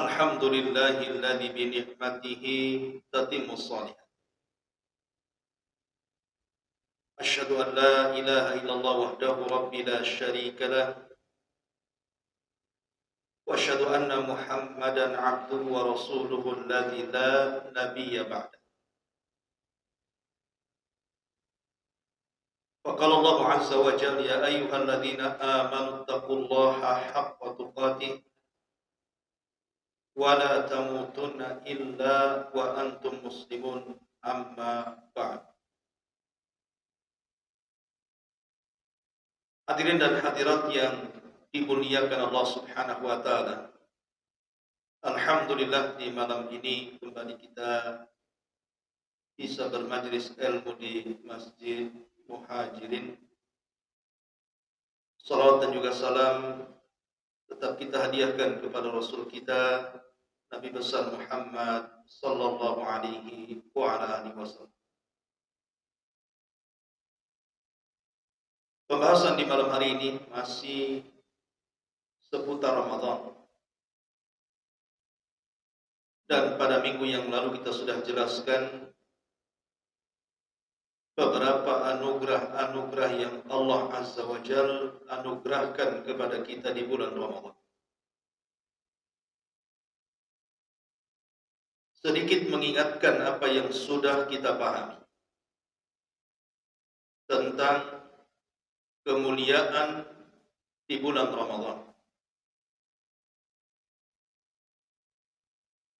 Alhamdulillahilladzi bi ni'matihi tatimmus shalihat. Asyhadu an la ilaha illallah wahdahu rabbi la syarika lah. Wa asyhadu anna Muhammadan 'abduhu wa rasuluhu alladzi la nabiyya ba'da. Wa qala Allah 'azza wa jalla ya ayyuhalladzina amanu taqullaha haqqa tuqatih wa la tamutunna illa wa antum muslimun amma ba'd. Hadirin dan hadirat yang dimuliakan Allah Subhanahu wa taala. Alhamdulillah di malam ini kembali kita bisa bermajlis ilmu di Masjid Muhajirin. Salawat dan juga salam tetap kita hadiahkan kepada Rasul kita Nabi besar Muhammad sallallahu alaihi wa ala alihi wasallam. Pembahasan di malam hari ini masih seputar Ramadan. Dan pada minggu yang lalu kita sudah jelaskan beberapa anugerah-anugerah yang Allah Azza wa Jalla anugerahkan kepada kita di bulan Ramadan. Sedikit mengingatkan apa yang sudah kita pahami tentang kemuliaan di bulan Ramadan.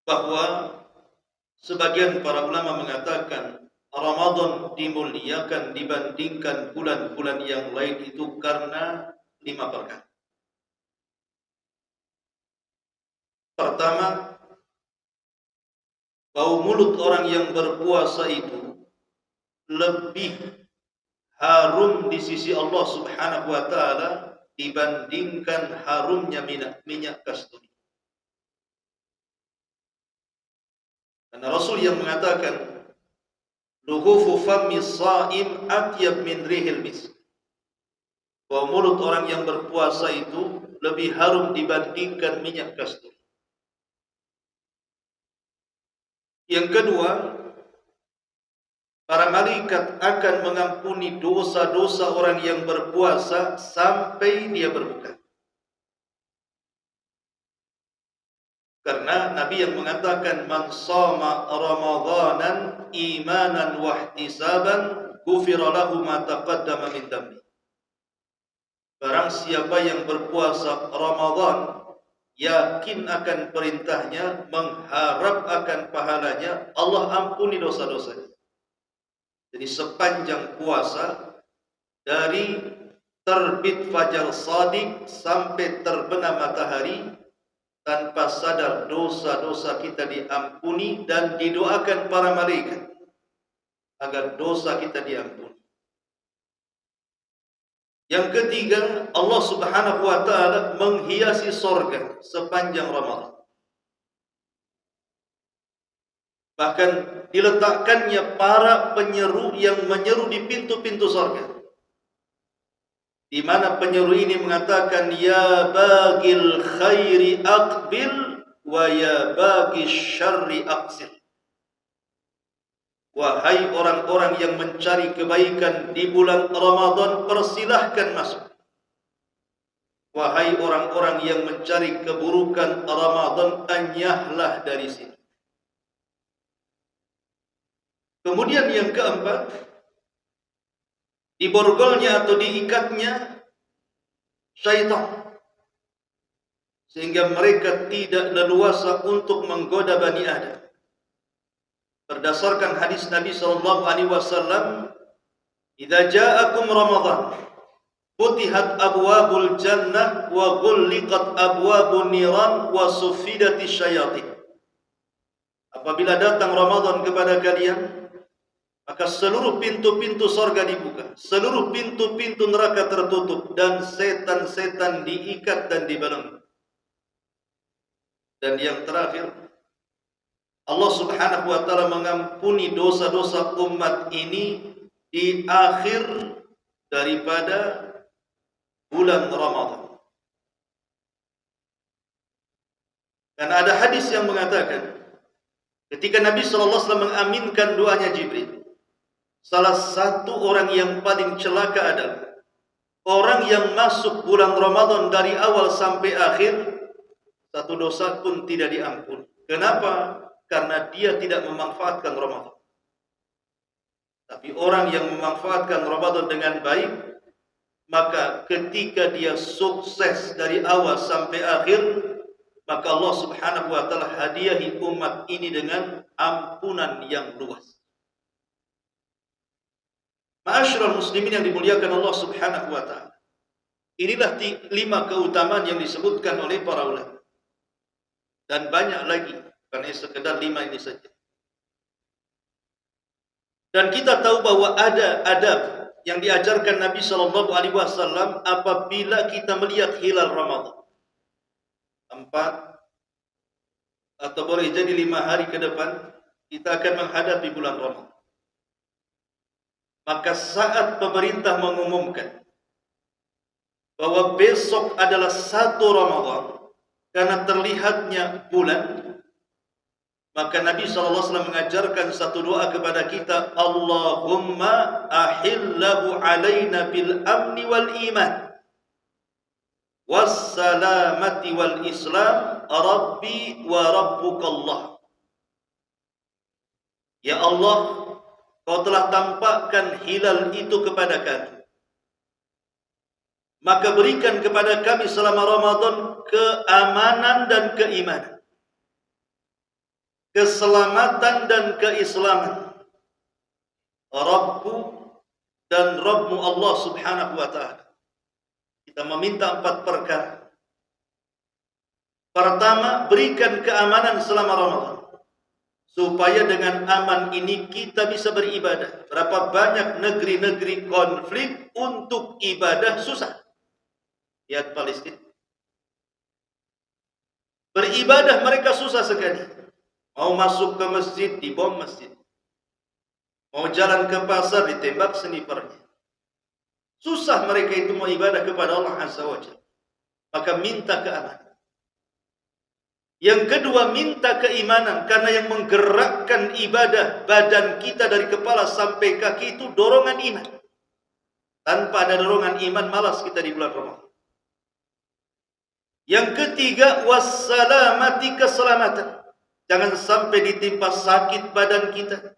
Bahwa sebagian para ulama mengatakan Ramadan dimuliakan dibandingkan bulan-bulan yang lain itu karena 5 perkara. Pertama, bau mulut orang yang berpuasa itu lebih harum di sisi Allah Subhanahu wa taala dibandingkan harumnya minyak kasturi. Karena Rasul yang mengatakan luhufu fammi shaim atyab min rihil misk. Bahwa mulut orang yang berpuasa itu lebih harum dibandingkan minyak kasturi. Yang kedua, para malaikat akan mengampuni dosa-dosa orang yang berpuasa sampai dia berbuka. Karena Nabi yang mengatakan man shama ramadhanan imanan wa ihtisaban ghufira lahu ma taqaddama min dhanbi. Barang siapa yang berpuasa Ramadan yakin akan perintahnya, mengharap akan pahalanya, Allah ampuni dosa-dosanya. Jadi sepanjang puasa dari terbit fajar shadiq sampai terbenam matahari, tanpa sadar dosa-dosa kita diampuni dan didoakan para malaikat agar dosa kita diampuni. Yang ketiga, Allah Subhanahu wa taala menghiasi surga sepanjang Ramadan. Bahkan diletakkannya para penyeru yang menyeru di pintu-pintu surga. Di mana penyeru ini mengatakan ya bagil khairi aqbil wa ya bagis syarri aqsir. Wahai orang-orang yang mencari kebaikan di bulan Ramadan, persilahkan masuk. Wahai orang-orang yang mencari keburukan Ramadan, anyahlah dari sini. Kemudian yang keempat, diborgolnya atau diikatnya syaitan, sehingga mereka tidak leluasa untuk menggoda Bani Adam. Berdasarkan hadis Nabi SAW, "Idza ja'akum Ramadan, futihat abwabul jannah wa ghulliqat abwabun niran wa suffidatis syayatin." Apabila datang Ramadan kepada kalian, maka seluruh pintu-pintu surga dibuka, seluruh pintu-pintu neraka tertutup, dan setan-setan diikat dan dibelenggu. Dan yang terakhir, Allah Subhanahu wa taala mengampuni dosa-dosa umat ini di akhir daripada bulan Ramadan. Karena ada hadis yang mengatakan ketika Nabi SAW mengaminkan doanya Jibril, salah satu orang yang paling celaka adalah orang yang masuk bulan Ramadan dari awal sampai akhir, satu dosa pun tidak diampuni. Kenapa? Karena dia tidak memanfaatkan Ramadan. Tapi orang yang memanfaatkan Ramadan dengan baik, maka ketika dia sukses dari awal sampai akhir, maka Allah Subhanahu wa taala hadiahi umat ini dengan ampunan yang luas. Ma'asyiral muslimin yang dimuliakan Allah Subhanahu wa taala. Inilah 5 keutamaan yang disebutkan oleh para ulama. Dan banyak lagi, bukan sekedar 5 ini saja. Dan kita tahu bahwa ada adab yang diajarkan Nabi SAW apabila kita melihat hilal Ramadan. 4 atau boleh jadi 5 hari ke depan kita akan menghadapi bulan Ramadan. Maka saat pemerintah mengumumkan bahwa besok adalah 1 Ramadan karena terlihatnya bulan, maka Nabi SAW mengajarkan satu doa kepada kita, Allahumma ahillahu alaina bil amni wal iman wassalamati wal islam rabbi wa rabbukallah. Ya Allah, kau telah tampakkan hilal itu kepada kami, maka berikan kepada kami selama Ramadan keamanan dan keimanan, keselamatan dan keislaman. Rabbu dan Rabbmu Allah Subhanahu wa ta'ala. Kita meminta 4 perkara. Pertama, berikan keamanan selama Ramadan, supaya dengan aman ini kita bisa beribadah. Berapa banyak negeri-negeri konflik untuk ibadah susah. Lihat Palestina. Beribadah mereka susah sekali. Mau masuk ke masjid, dibom masjid. Mau jalan ke pasar, ditembak snipernya. Susah mereka itu mau ibadah kepada Allah Azza wa Jalla. Maka minta keamanan. Yang kedua, minta keimanan. Karena yang menggerakkan ibadah badan kita dari kepala sampai kaki itu dorongan iman. Tanpa ada dorongan iman, malas kita di bulan Ramadan. Yang ketiga, wassalamati, keselamatan. Jangan sampai ditimpa sakit badan kita.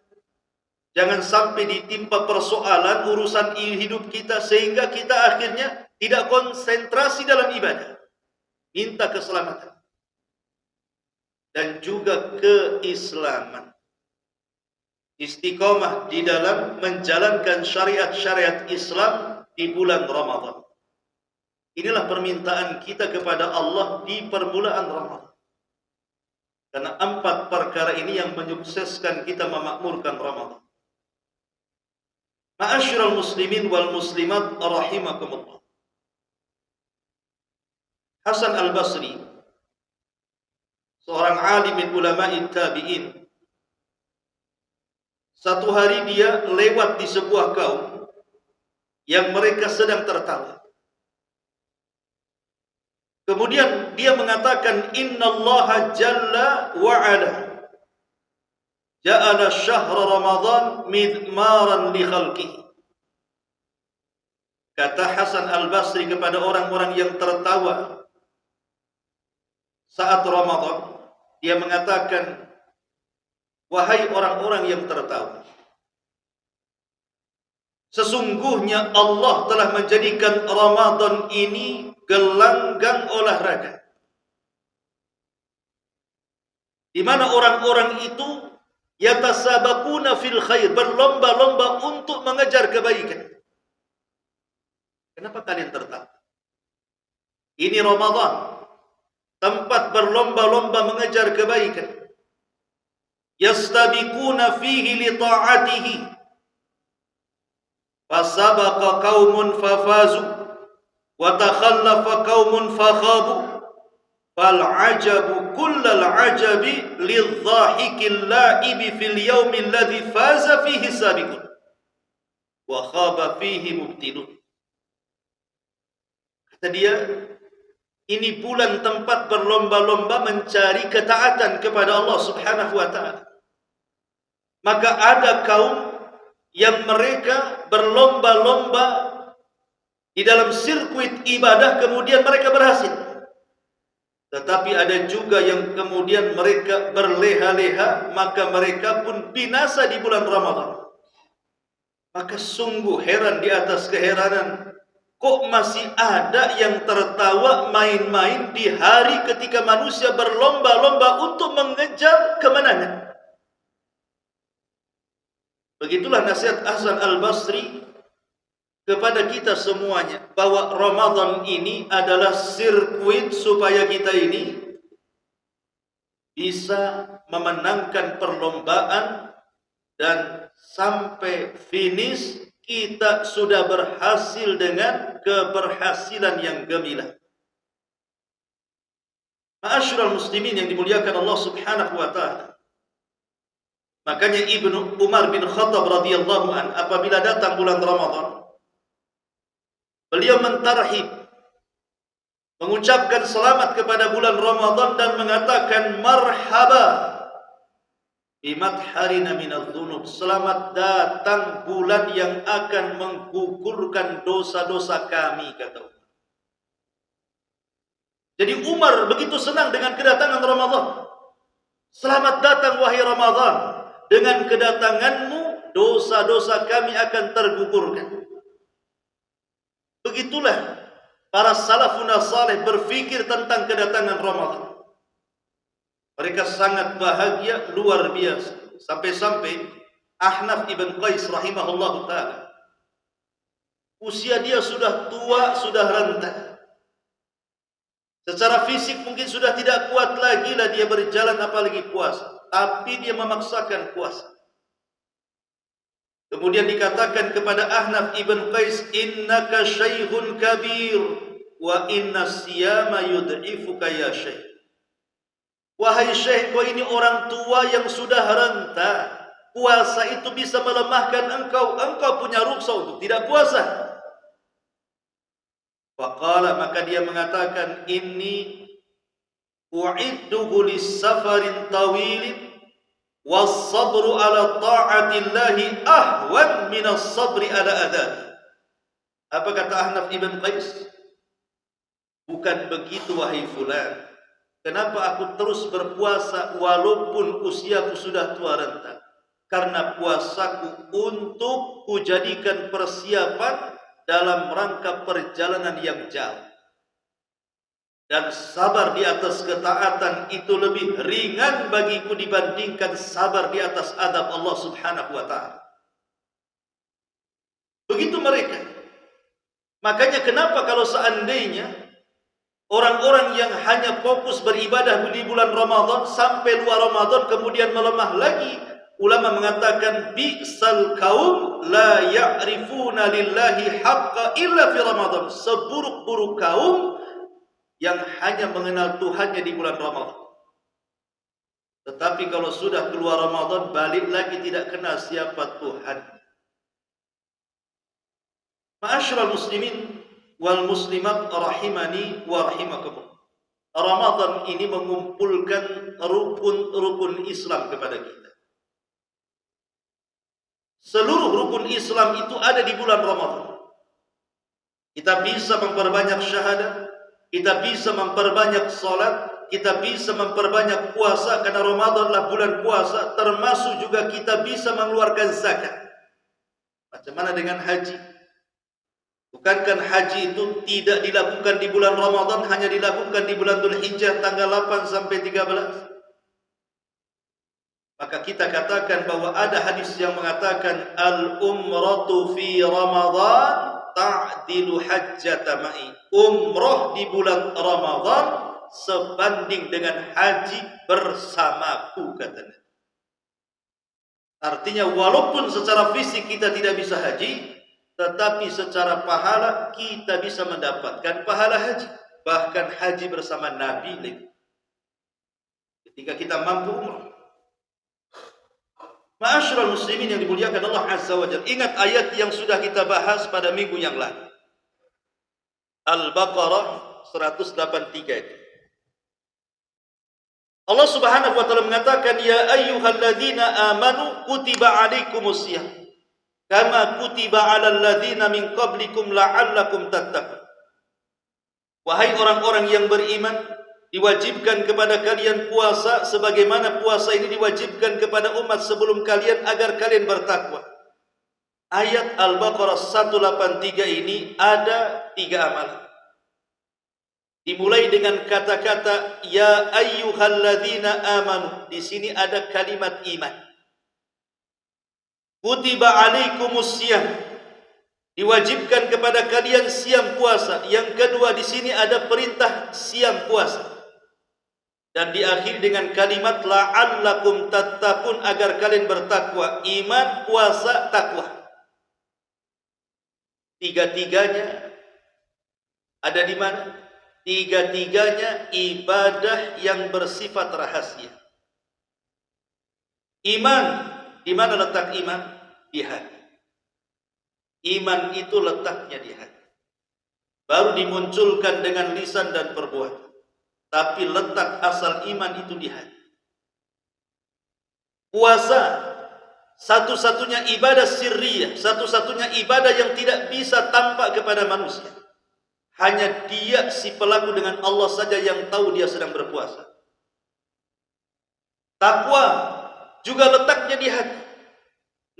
Jangan sampai ditimpa persoalan urusan hidup kita sehingga kita akhirnya tidak konsentrasi dalam ibadah. Minta keselamatan. Dan juga keislaman. Istiqomah di dalam menjalankan syariat-syariat Islam di bulan Ramadan. Inilah permintaan kita kepada Allah di permulaan Ramadan. Karena 4 perkara ini yang menyukseskan kita memakmurkan Ramadan. Ma'asyiral muslimin wal muslimat rahimakumullah. Hasan al-Basri, seorang alim min ulama'i tabi'in, satu hari dia lewat di sebuah kaum yang mereka sedang tertawa. Kemudian dia mengatakan, innallaha jalla wa ala ja'ala syahra Ramadan midmaran li khalqihi. Kata Hasan al-Basri kepada orang-orang yang tertawa saat Ramadan, dia mengatakan, wahai orang-orang yang tertawa, sesungguhnya Allah telah menjadikan Ramadan ini gelanggang olahraga, di mana orang-orang itu yatasabaquna fil khair, berlomba-lomba untuk mengejar kebaikan. Kenapa kalian tertawa? Ini Ramadan, tempat berlomba-lomba mengejar kebaikan. Yastabiquna fihi li ta'atihi, fasabaqa qaumun fafazu wa takhallafa qaumun fakhabu, fal ajabu kullal ajabi lidh-dhahikil la'ibi fil yaumil ladzi faza fihi sabiqun wa khaba fihi mubtilun. Kata dia, Ini bulan tempat berlomba-lomba mencari ketaatan kepada Allah Subhanahu wa taala. Maka ada kaum yang mereka berlomba-lomba di dalam sirkuit ibadah, kemudian mereka berhasil. Tetapi ada juga yang kemudian mereka berleha-leha, maka mereka pun binasa di bulan Ramadan. Maka sungguh heran di atas keheranan, kok masih ada yang tertawa main-main di hari ketika manusia berlomba-lomba untuk mengejar kemenangan. Begitulah nasihat Hasan Al-Basri kepada kita semuanya, bahwa Ramadan ini adalah sirkuit supaya kita ini bisa memenangkan perlombaan dan sampai finish kita sudah berhasil dengan keberhasilan yang gemilang. Ma'asyiral muslimin yang dimuliakan Allah Subhanahu wa taala. Makanya Ibnu Umar bin Khattab radhiyallahu an, apabila datang bulan Ramadan, beliau mentarhib, mengucapkan selamat kepada bulan Ramadan dan mengatakan marhaba bimadharina minadz-dzunub. Selamat datang bulan yang akan menggugurkan dosa-dosa kami, kata Umar. Jadi Umar begitu senang dengan kedatangan Ramadan. Selamat datang wahai Ramadan. Dengan kedatanganmu dosa-dosa kami akan tergugurkan. Begitulah para salafun saleh berfikir tentang kedatangan Ramadan. Mereka sangat bahagia luar biasa. Sampai-sampai Ahnaf ibn Qais rahimahullah ta'ala, usia dia sudah tua, sudah renta. Secara fisik mungkin sudah tidak kuat lagi lah dia berjalan apalagi puasa. Tapi dia memaksakan puasa. Kemudian dikatakan kepada Ahnaf ibn Qais, innaka syaikhun kabir wa inna siyama yud'ifuka ya syekh. Wahai syekh, kau ini orang tua yang sudah renta. Puasa itu bisa melemahkan engkau. Engkau punya ruksa untuk tidak puasa. Faqala, maka dia mengatakan, inni u'idduhu lis-safarin tawilin was-sabru ala ta'atillahi ahwan minas sabri ala adab. Apa kata Ahnaf ibn Qais? Bukan begitu wahai fulan. Kenapa aku terus berpuasa walaupun usiaku sudah tua renta? Karena puasaku untuk kujadikan persiapan dalam rangka perjalanan yang jauh. Dan sabar di atas ketaatan itu lebih ringan bagiku dibandingkan sabar di atas adab Allah Subhanahu wa ta'ala. Begitu mereka. Makanya kenapa kalau seandainya orang-orang yang hanya fokus beribadah di bulan Ramadan sampai luar Ramadan kemudian melemah lagi, ulama mengatakan bi'sal kaum la ya'rifuna lillahi haqqa illa fi Ramadan. Seburuk-buruk kaum yang hanya mengenal Tuhannya di bulan Ramadan. Tetapi kalau sudah keluar Ramadan, balik lagi tidak kenal siapa Tuhan. Ma'asyiral muslimin wal muslimat rahimani wa rahimakumullah. Ramadan ini mengumpulkan rukun-rukun Islam kepada kita. Seluruh rukun Islam itu ada di bulan Ramadan. Kita bisa memperbanyak syahadat, kita bisa memperbanyak salat, kita bisa memperbanyak puasa karena Ramadan adalah bulan puasa, termasuk juga kita bisa mengeluarkan zakat. Macam mana dengan haji? Bukankah haji itu tidak dilakukan di bulan Ramadan, hanya dilakukan di bulan Dzulhijjah tanggal 8 sampai 13? Maka kita katakan bahwa ada hadis yang mengatakan al-umratu fi Ramadan ta'dilu hajjata ma'i. Umrah di bulan Ramadan sebanding dengan haji bersamaku, katanya. Artinya walaupun secara fisik kita tidak bisa haji, tetapi secara pahala kita bisa mendapatkan pahala haji. Bahkan haji bersama Nabi lagi. Ketika kita mampu umrah. Ma'asyiral muslimin yang dimuliakan Allah Azza wa Jalla. Ingat ayat yang sudah kita bahas pada minggu yang lalu. Al-Baqarah 183 itu. Allah Subhanahu wa taala mengatakan, ya ayyuhalladzina amanu kutiba alaikumusiyam kama kutiba 'alal ladzina min qablikum la'allakum tattaqun. Wahai orang-orang yang beriman, diwajibkan kepada kalian puasa sebagaimana puasa ini diwajibkan kepada umat sebelum kalian agar kalian bertakwa. Ayat Al-Baqarah 183 ini ada 3 amalan. Dimulai dengan kata-kata ya ayyuhalladzina amanu. Di sini ada kalimat iman. Kutiba alaikumusiyam. Diwajibkan kepada kalian siam puasa. Yang kedua, di sini ada perintah siam puasa. Dan diakhiri dengan kalimat la'allakum tattaqun, agar kalian bertakwa. Iman, puasa, takwa. Tiga-tiganya ada di mana? Tiga-tiganya ibadah yang bersifat rahasia. Iman, di mana letak iman? Di hati. Iman itu letaknya di hati. Baru dimunculkan dengan lisan dan perbuatan. Tapi letak asal iman itu di hati. Puasa, satu-satunya ibadah sirriyah, satu-satunya ibadah yang tidak bisa tampak kepada manusia. Hanya dia si pelaku dengan Allah saja yang tahu dia sedang berpuasa. Takwa juga letaknya di hati.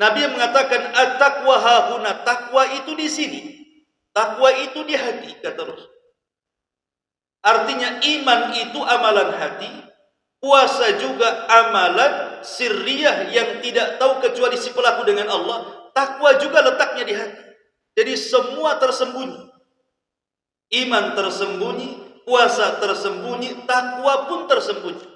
Nabi yang mengatakan at-taqwa hahuna, takwa itu di sini. Takwa itu di hati, kata Rasul. Artinya iman itu amalan hati, puasa juga amalan sirriyah yang tidak tahu kecuali si pelaku dengan Allah. Takwa juga letaknya di hati. Jadi semua tersembunyi. Iman tersembunyi, puasa tersembunyi, takwa pun tersembunyi.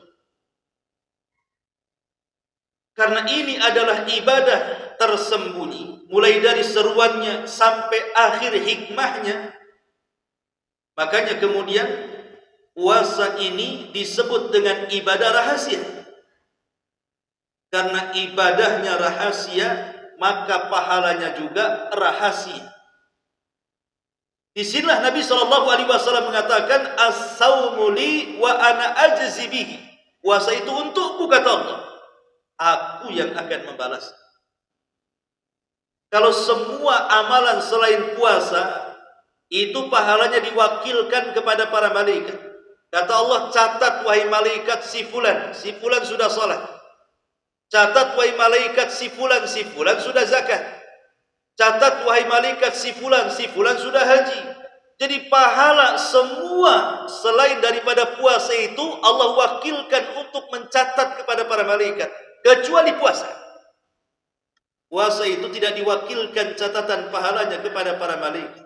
Karena ini adalah ibadah tersembunyi, mulai dari seruannya sampai akhir hikmahnya. Makanya kemudian puasa ini disebut dengan ibadah rahasia. Karena ibadahnya rahasia, maka pahalanya juga rahasia. Disinilah Nabi SAW mengatakan as-saumu li wa ana ajzi bihi. Puasa itu untukku, kata Allah. Aku yang akan membalas. Kalau semua amalan selain puasa itu pahalanya diwakilkan kepada para malaikat. Kata Allah, catat wahai malaikat si fulan sudah salat. Catat wahai malaikat si fulan sudah zakat. Catat wahai malaikat si fulan sudah haji. Jadi pahala semua selain daripada puasa itu Allah wakilkan untuk mencatat kepada para malaikat, kecuali puasa. Puasa itu tidak diwakilkan catatan pahalanya kepada para malaikat.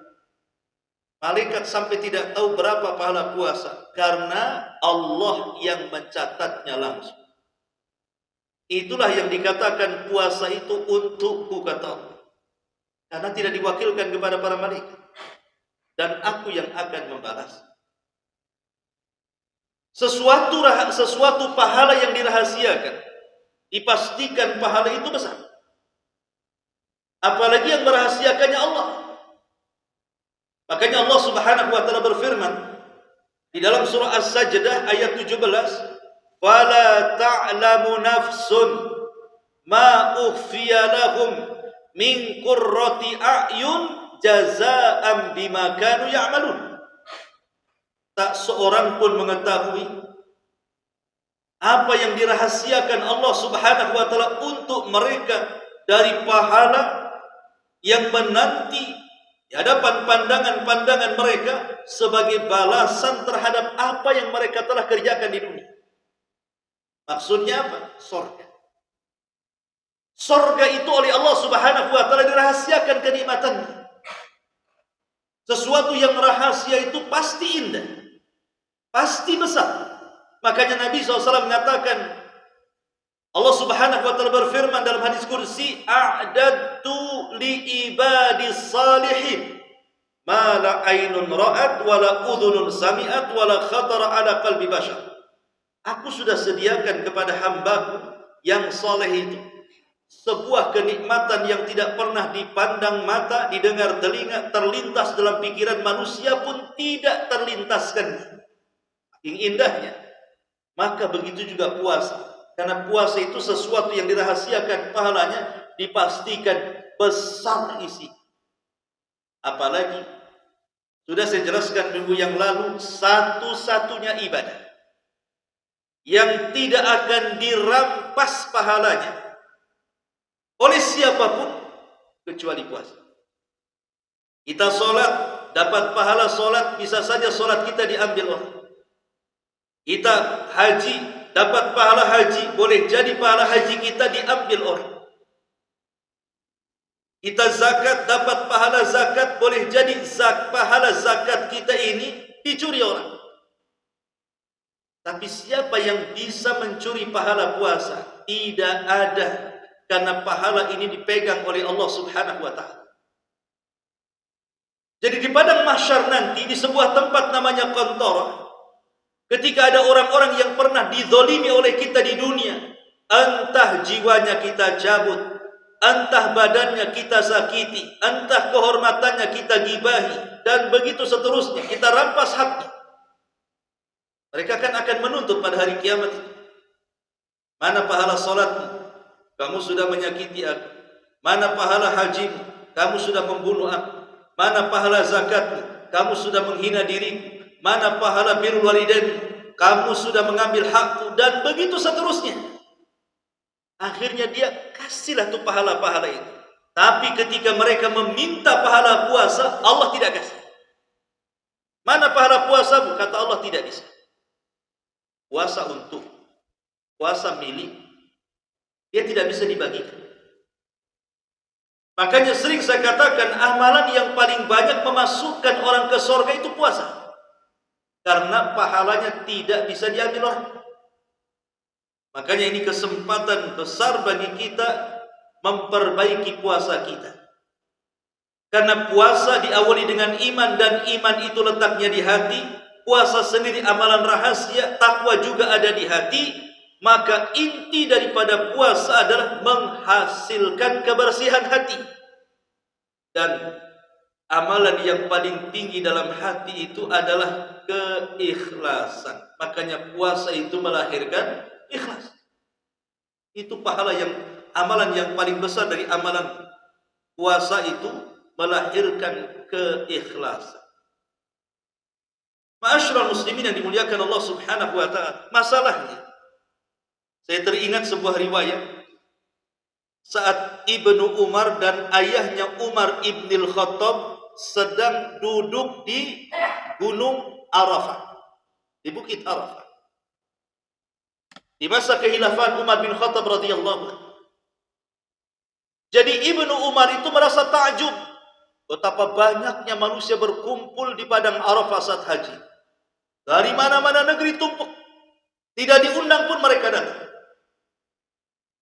Malaikat sampai tidak tahu berapa pahala puasa karena Allah yang mencatatnya langsung. Itulah yang dikatakan puasa itu untukku, kata Allah. Karena tidak diwakilkan kepada para malaikat. Dan aku yang akan membalas. Sesuatu pahala yang dirahasiakan, dipastikan pahala itu besar. Apalagi yang merahasiakannya Allah. Makanya Allah Subhanahu wa taala berfirman di dalam surah As-Sajdah ayat 17, "Fala ta'lamu nafsun ma ukhfiya lahum min qurrati a'yun jazaa'an bima kanu ya'malun." Tak seorang pun mengetahui apa yang dirahasiakan Allah Subhanahu wa taala untuk mereka dari pahala yang menanti di hadapan pandangan-pandangan mereka sebagai balasan terhadap apa yang mereka telah kerjakan di dunia. Maksudnya apa? Surga. Surga itu oleh Allah Subhanahu wa taala dirahasiakan kenikmatannya. Sesuatu yang rahasia itu pasti indah, pasti besar. Makanya Nabi SAW mengatakan, Allah Subhanahu wa taala berfirman dalam hadis kursi, "A'dadtu li ibadis salihin ma la ainun ra'at wa la udhunun sami'at wa la khatara ala qalbi bashar." Aku sudah sediakan kepada hambaku yang saleh itu sebuah kenikmatan yang tidak pernah dipandang mata, didengar telinga, terlintas dalam pikiran manusia pun tidak terlintaskan. Saking indahnya. Maka begitu juga puasa. Karena puasa itu sesuatu yang dirahasiakan, pahalanya dipastikan besar isi. Apalagi sudah saya jelaskan minggu yang lalu, satu-satunya ibadah yang tidak akan dirampas pahalanya oleh siapapun kecuali puasa. Kita sholat, dapat pahala sholat, bisa saja sholat kita diambil orang. Kita haji, dapat pahala haji, boleh jadi pahala haji kita diambil orang. Kita zakat, dapat pahala zakat, boleh jadi pahala zakat kita ini dicuri orang. Tapi siapa yang bisa mencuri pahala puasa? Tidak ada. Karena pahala ini dipegang oleh Allah Subhanahu wa ta'ala. Jadi di padang mahsyar nanti, di sebuah tempat namanya Qantarah, ketika ada orang-orang yang pernah dizolimi oleh kita di dunia, entah jiwanya kita cabut, entah badannya kita sakiti, entah kehormatannya kita gibahi, dan begitu seterusnya, kita rampas haknya. Mereka akan menuntut pada hari kiamat itu. Mana pahala salatmu? Kamu sudah menyakiti aku. Mana pahala hajimu? Kamu sudah membunuh aku. Mana pahala zakatmu? Kamu sudah menghina dirimu. Mana pahala birrul walidain? Kamu sudah mengambil hakku, dan begitu seterusnya. Akhirnya dia kasihlah tuh pahala-pahala itu. Tapi ketika mereka meminta pahala puasa, Allah tidak kasih. Mana pahala puasamu? Kata Allah, tidak bisa. Puasa untuk, puasa milik, dia tidak bisa dibagikan. Makanya sering saya katakan, amalan yang paling banyak memasukkan orang ke surga itu puasa. Karena pahalanya tidak bisa diambil orang. Makanya ini kesempatan besar bagi kita memperbaiki puasa kita. Karena puasa diawali dengan iman, dan iman itu letaknya di hati. Puasa sendiri amalan rahasia, takwa juga ada di hati. Maka inti daripada puasa adalah menghasilkan kebersihan hati. Dan amalan yang paling tinggi dalam hati itu adalah keikhlasan. Makanya puasa itu melahirkan ikhlas. Itu pahala yang, amalan yang paling besar dari amalan puasa itu melahirkan keikhlasan. Ma'asyiral muslimin yang dimuliakan Allah Subhanahu wa ta'ala, masalahnya, saya teringat sebuah riwayat saat Ibnu Umar dan ayahnya Umar Ibnul Khattab sedang duduk di Gunung Arafah, di Bukit Arafah, di masa kekhilafan Umar bin Khattab radhiyallahu anhu. Jadi Ibnu Umar itu merasa takjub betapa banyaknya manusia berkumpul di padang Arafah saat haji. Dari mana-mana negeri tumpuk, tidak diundang pun mereka datang.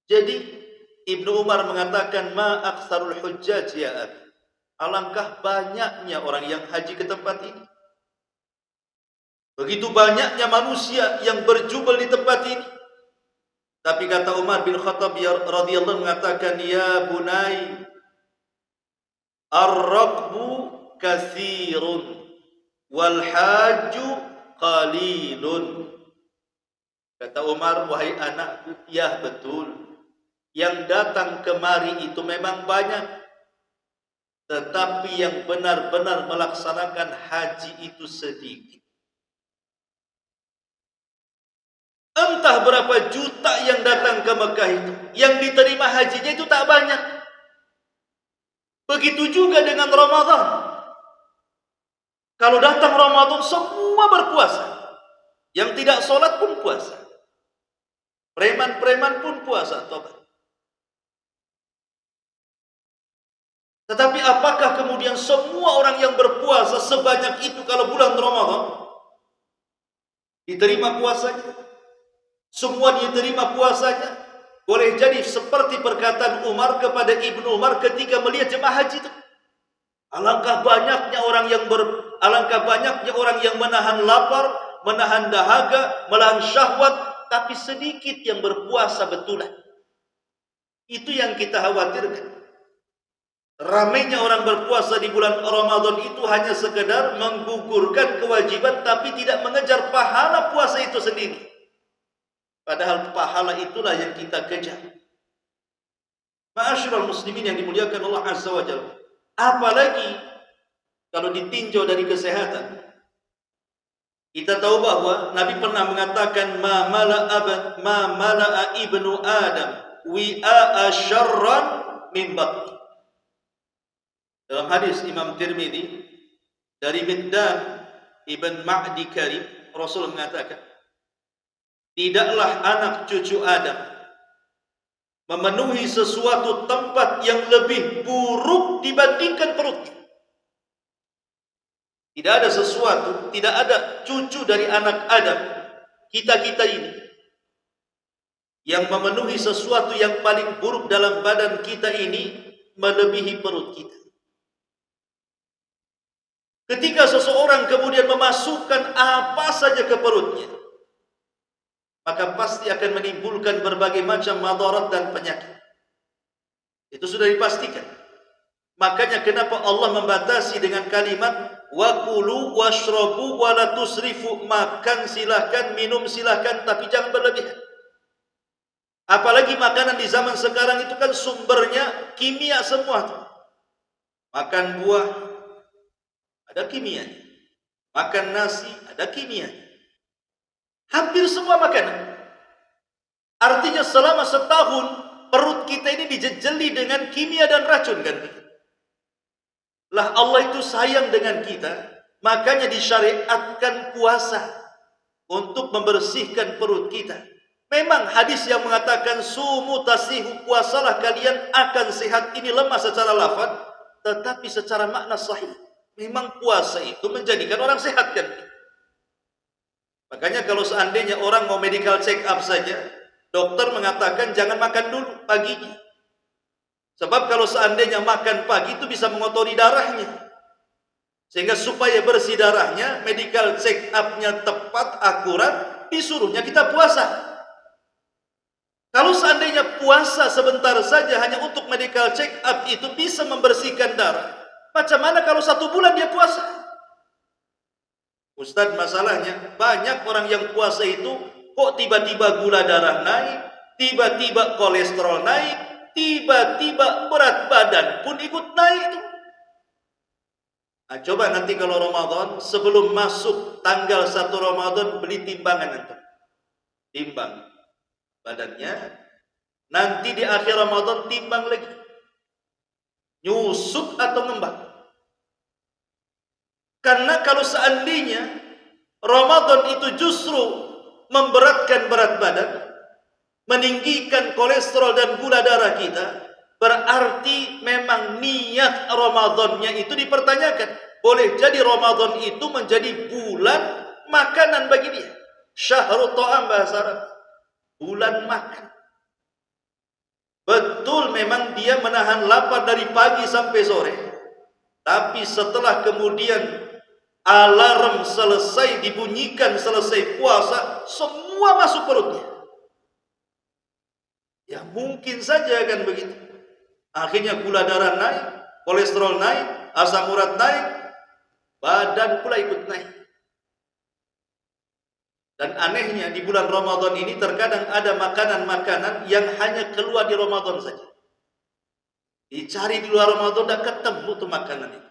Jadi Ibnu Umar mengatakan, ma aktsarul hujjaj ya abi, alangkah banyaknya orang yang haji ke tempat ini. Begitu banyaknya manusia yang berjubel di tempat ini. Tapi kata Umar bin Khattab radhiyallahu mengatakan, ya bunai, ar-raqbu katsirun wal hajju qalilun. Kata Umar, wahai anakku, ya betul, yang datang kemari itu memang banyak, tetapi yang benar-benar melaksanakan haji itu sedikit. Entah berapa juta yang datang ke Mekah itu, yang diterima hajinya itu tak banyak. Begitu juga dengan Ramadan. Kalau datang Ramadan semua berpuasa. Yang tidak sholat pun puasa. Preman-preman pun puasa, tobat. Tetapi apakah kemudian semua orang yang berpuasa sebanyak itu kalau bulan Ramadan diterima puasanya? Semua diterima puasanya? Boleh jadi seperti perkataan Umar kepada Ibnu Umar ketika melihat jemaah haji itu. Alangkah banyaknya orang yang menahan lapar, menahan dahaga, menahan syahwat, tapi sedikit yang berpuasa betulan. Itu yang kita khawatirkan. Ramainya orang berpuasa di bulan Ramadan itu hanya sekedar menggugurkan kewajiban tapi tidak mengejar pahala puasa itu sendiri. Padahal pahala itulah yang kita kejar. Ma'asyiral muslimin yang dimuliakan Allah Azza wa Jalla. Apalagi kalau ditinjau dari kesehatan. Kita tahu bahwa Nabi pernah mengatakan ma mala'a ibnu Adam wi'a syarran min batni. Dalam hadis Imam Tirmidzi dari Miqdam ibn Ma'di Karib, Rasul mengatakan, tidaklah anak cucu Adam memenuhi sesuatu tempat yang lebih buruk dibandingkan perutnya. Tidak ada sesuatu, tidak ada cucu dari anak Adam, kita-kita ini, yang memenuhi sesuatu yang paling buruk dalam badan kita ini melebihi perut kita. Ketika seseorang kemudian memasukkan apa saja ke perutnya, maka pasti akan menimbulkan berbagai macam madarat dan penyakit. Itu sudah dipastikan. Makanya kenapa Allah membatasi dengan kalimat wa kulu washrabu wa la tusrifu, makan silahkan, minum silahkan, tapi jangan berlebihan. Apalagi makanan di zaman sekarang itu kan sumbernya kimia semua tuh. Makan buah ada kimianya, makan nasi ada kimianya. Hampir semua makanan. Artinya selama setahun perut kita ini dijejeli dengan kimia dan racun kan? Lah Allah itu sayang dengan kita, makanya disyariatkan puasa untuk membersihkan perut kita. Memang hadis yang mengatakan sumu tasihu, puasalah kalian akan sehat, ini lemah secara lafaz, tetapi secara makna sahih. Memang puasa itu menjadikan orang sehat kan? Makanya kalau seandainya orang mau medical check up saja, dokter mengatakan jangan makan dulu paginya. Sebab kalau seandainya makan pagi itu bisa mengotori darahnya. Sehingga supaya bersih darahnya, medical check up-nya tepat, akurat, disuruhnya kita puasa. Kalau seandainya puasa sebentar saja hanya untuk medical check up itu bisa membersihkan darah, macam mana kalau 1 bulan dia puasa? Ustadz, masalahnya banyak orang yang puasa itu kok tiba-tiba gula darah naik, tiba-tiba kolesterol naik, tiba-tiba berat badan pun ikut naik tuh. Nah, coba nanti kalau Ramadan, sebelum masuk tanggal 1 Ramadan, beli timbangan nanti. Timbang badannya. Nanti di akhir Ramadan timbang lagi. Nyusut atau ngembang. Karena kalau seandainya Ramadan itu justru memberatkan berat badan, meninggikan kolesterol dan gula darah kita, berarti memang niat Ramadannya itu dipertanyakan. Boleh jadi Ramadan itu menjadi bulan makanan bagi dia. Syahrul ta'am bahasa Arab. Bulan makan. Betul memang dia menahan lapar dari pagi sampai sore. Tapi setelah kemudian alarm selesai dibunyikan, selesai puasa, semua masuk perutnya. Ya mungkin saja kan begitu. Akhirnya gula darah naik, kolesterol naik, asam urat naik, badan pula ikut naik. Dan anehnya di bulan Ramadan ini terkadang ada makanan-makanan yang hanya keluar di Ramadan saja. Dicari di luar Ramadan dan ketemu tuh makanan itu.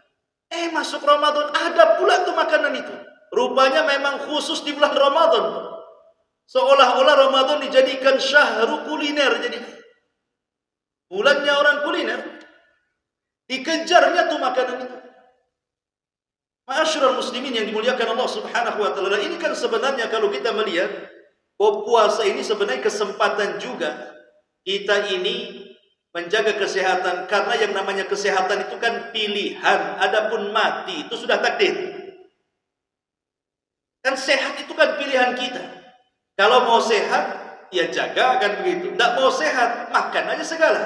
Masuk Ramadan ada pula tuh makanan itu. Rupanya memang khusus di bulan Ramadan. Seolah-olah Ramadan dijadikan syahrul kuliner jadi. Bulannya orang kuliner. Dikejarnya tuh makanan itu. Ma'asyiral muslimin yang dimuliakan Allah Subhanahu wa taala. Ini kan sebenarnya kalau kita melihat puasa ini sebenarnya kesempatan juga kita ini menjaga kesehatan, karena yang namanya kesehatan itu kan pilihan, adapun mati itu sudah takdir. Kan sehat itu kan pilihan kita. Kalau mau sehat ya jaga kan begitu. Tidak mau sehat makan aja segala.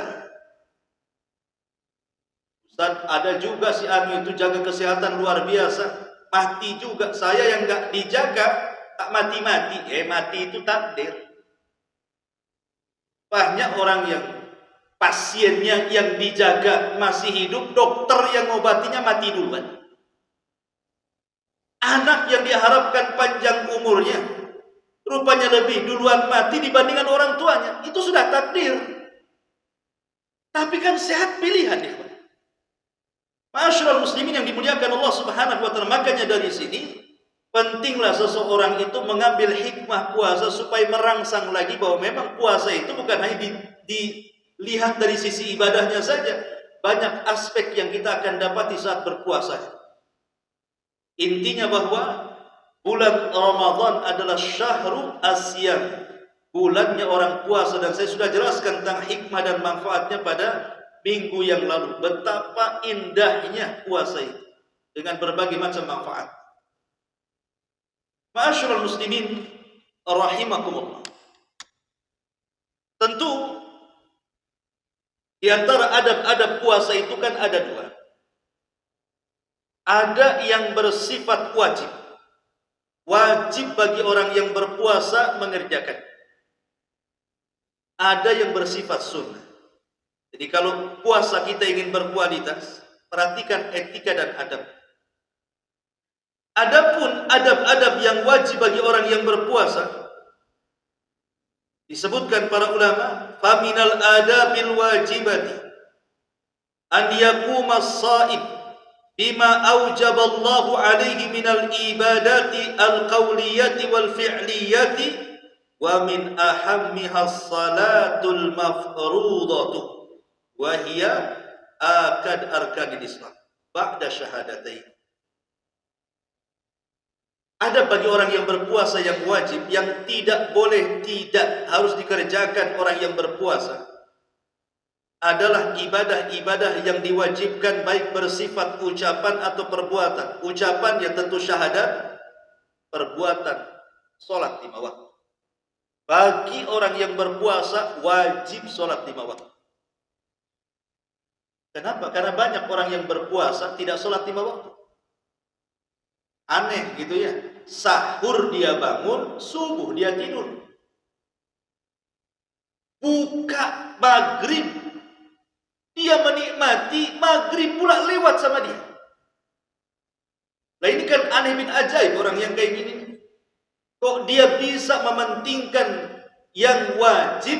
Ustaz, ada juga si anu itu jaga kesehatan luar biasa, mati juga. Saya yang nggak dijaga tak mati-mati. Mati itu takdir. Banyak orang yang pasiennya yang dijaga masih hidup, dokter yang ngobatinya mati duluan. Anak yang diharapkan panjang umurnya, rupanya lebih duluan mati dibandingkan orang tuanya. Itu sudah takdir. Tapi kan sehat pilihan, ikhwan. Ma'asyiral muslimin yang dimuliakan Allah Subhanahu wa taala, makanya dari sini pentinglah seseorang itu mengambil hikmah puasa supaya merangsang lagi bahwa memang puasa itu bukan hanya dilihat dari sisi ibadahnya saja, banyak aspek yang kita akan dapati saat berpuasa. Intinya bahwa bulan Ramadan adalah syahrul asyam, bulannya orang puasa, dan saya sudah jelaskan tentang hikmah dan manfaatnya pada minggu yang lalu. Betapa indahnya puasa itu dengan berbagai macam manfaat. Ma'asyiral muslimin rahimakumullah. Tentu di antara adab-adab puasa itu kan ada dua. Ada yang bersifat wajib. Wajib bagi orang yang berpuasa mengerjakan. Ada yang bersifat sunnah. Jadi kalau puasa kita ingin berkualitas, perhatikan etika dan adab. Adapun adab-adab yang wajib bagi orang yang berpuasa, disebutkan para ulama, faminal adabil wajibati an yakuma as-shaim bima aujaballahu alaihi minal ibadati al-qawliyati wal fi'liyati wa min ahammiha as-salatul mafrudatu wa hiya akad arkanil Islam ba'da syahadatain. Ada bagi orang yang berpuasa yang wajib, yang tidak boleh, tidak harus dikerjakan orang yang berpuasa, adalah ibadah-ibadah yang diwajibkan, baik bersifat ucapan atau perbuatan. Ucapan ya tentu syahadat, perbuatan sholat 5 waktu. Bagi orang yang berpuasa wajib sholat 5 waktu. Kenapa? Karena banyak orang yang berpuasa tidak sholat 5 waktu. Aneh gitu ya. Sahur dia bangun, subuh dia tidur. Buka maghrib, dia menikmati, maghrib pula lewat sama dia. Nah ini kan aneh bin ajaib orang yang kayak gini. Kok dia bisa mementingkan yang wajib,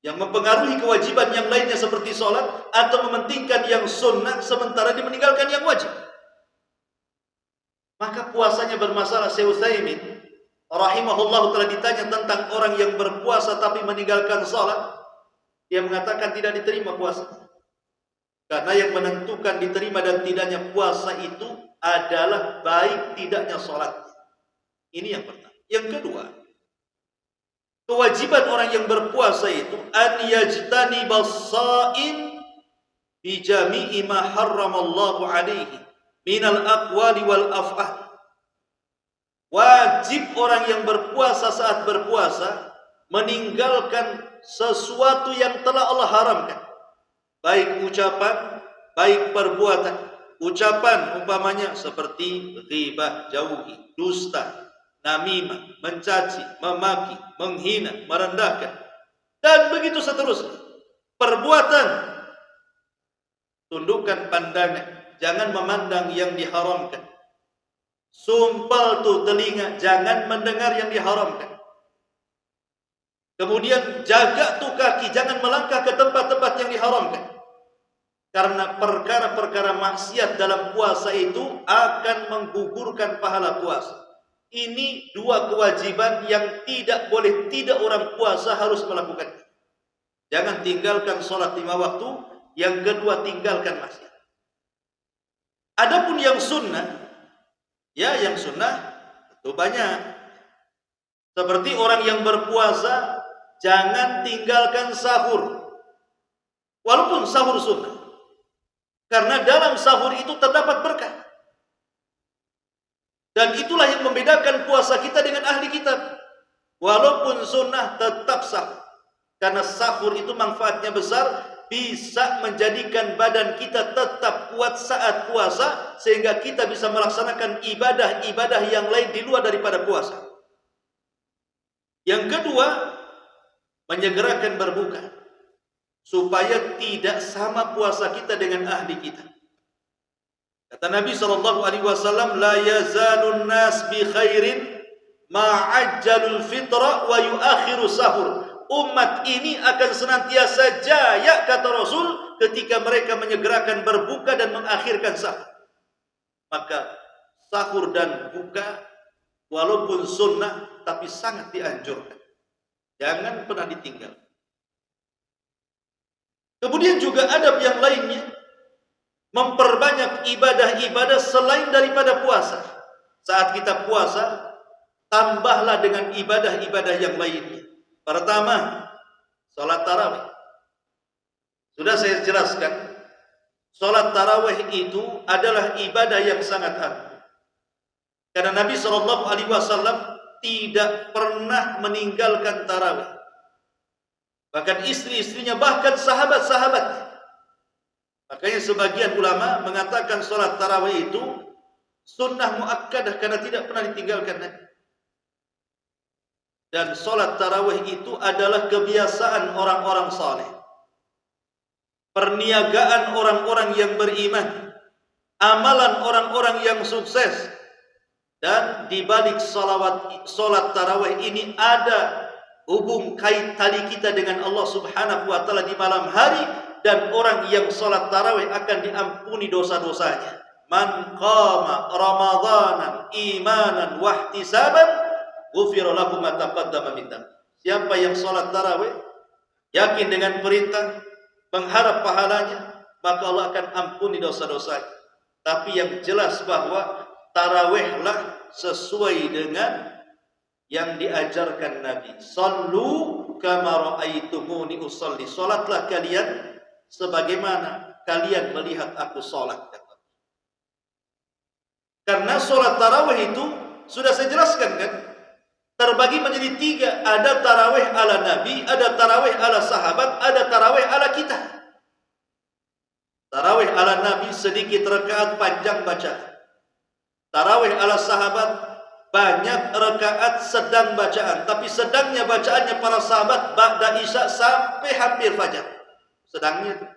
yang mempengaruhi kewajiban yang lainnya seperti sholat, atau mementingkan yang sunnah sementara dia meninggalkan yang wajib. Maka puasanya bermasalah. Syekh Utsaimin rahimahullah telah ditanya tentang orang yang berpuasa tapi meninggalkan sholat. Dia mengatakan tidak diterima puasa. Karena yang menentukan diterima dan tidaknya puasa itu adalah baik tidaknya sholat. Ini yang pertama. Yang kedua, kewajiban orang yang berpuasa itu an yajtanibas shaim bi jami'i ma harramallahu alaihi minal aqwali wal af'al. Wajib orang yang berpuasa saat berpuasa meninggalkan sesuatu yang telah Allah haramkan, baik ucapan, baik perbuatan. Ucapan umpamanya seperti ghibah, jauhi, dusta, namimah, mencaci, memaki, menghina, merendahkan, dan begitu seterusnya. Perbuatan, tundukkan pandangan, jangan memandang yang diharamkan. Sumpal tu telinga, jangan mendengar yang diharamkan. Kemudian jaga tu kaki, jangan melangkah ke tempat-tempat yang diharamkan. Karena perkara-perkara maksiat dalam puasa itu akan menggugurkan pahala puasa. Ini dua kewajiban yang tidak boleh tidak orang puasa harus melakukan. Jangan tinggalkan sholat 5 waktu. Yang kedua, tinggalkan maksiat. Adapun yang sunnah, ya yang sunnah itu banyak. Seperti orang yang berpuasa, jangan tinggalkan sahur. Walaupun sahur sunnah. Karena dalam sahur itu terdapat berkah. Dan itulah yang membedakan puasa kita dengan ahli kitab. Walaupun sunnah tetap sahur. Karena sahur itu manfaatnya besar, bisa menjadikan badan kita tetap kuat saat puasa, sehingga kita bisa melaksanakan ibadah-ibadah yang lain di luar daripada puasa. Yang kedua, menyegerakan berbuka. supaya tidak sama puasa kita dengan ahli kita. Kata Nabi SAW, la yazalun nas bi khairin ma'ajjalul fitra wa yuakhiru sahur. Umat ini akan senantiasa jaya, kata Rasul, ketika mereka menyegerakan berbuka dan mengakhirkan sahur. Maka sahur dan buka walaupun sunnah tapi sangat dianjurkan. Jangan pernah ditinggal. Kemudian juga adab yang lainnya, memperbanyak ibadah-ibadah selain daripada puasa. Saat kita puasa, tambahlah dengan ibadah-ibadah yang lainnya. Pertama, salat tarawih. Sudah saya jelaskan, salat tarawih itu adalah ibadah yang sangat agung. Karena Nabi SAW tidak pernah meninggalkan tarawih. Bahkan istri-istrinya, bahkan sahabat-sahabatnya. Makanya sebagian ulama mengatakan salat tarawih itu sunnah muakkadah karena tidak pernah ditinggalkan Nabi. Dan salat tarawih itu adalah kebiasaan orang-orang saleh, perniagaan orang-orang yang beriman, amalan orang-orang yang sukses. Dan di balik salat tarawih ini ada hubung kait tali kita dengan Allah Subhanahu wa taala di malam hari, dan orang yang salat tarawih akan diampuni dosa-dosanya. Man qama ramadanan imanan wa ihtisaban ghufira lahu ma taqaddama min dhanbi. Siapa yang salat tarawih yakin dengan perintah, mengharap pahalanya, maka Allah akan ampuni dosa-dosanya. Tapi yang jelas bahwa tarawihlah sesuai dengan yang diajarkan Nabi. Sallu kama ra'aitumuni usalli. Salatlah kalian sebagaimana kalian melihat aku salat. Karena salat tarawih itu sudah saya jelaskan kan, terbagi menjadi 3. Ada tarawih ala Nabi, ada tarawih ala sahabat, ada tarawih ala kita. Tarawih ala Nabi sedikit rakaat, panjang bacaan. Tarawih ala sahabat banyak rakaat, sedang bacaan. Tapi sedangnya bacaannya para sahabat ba'da isya sampai hampir fajar. Sedangnya itu.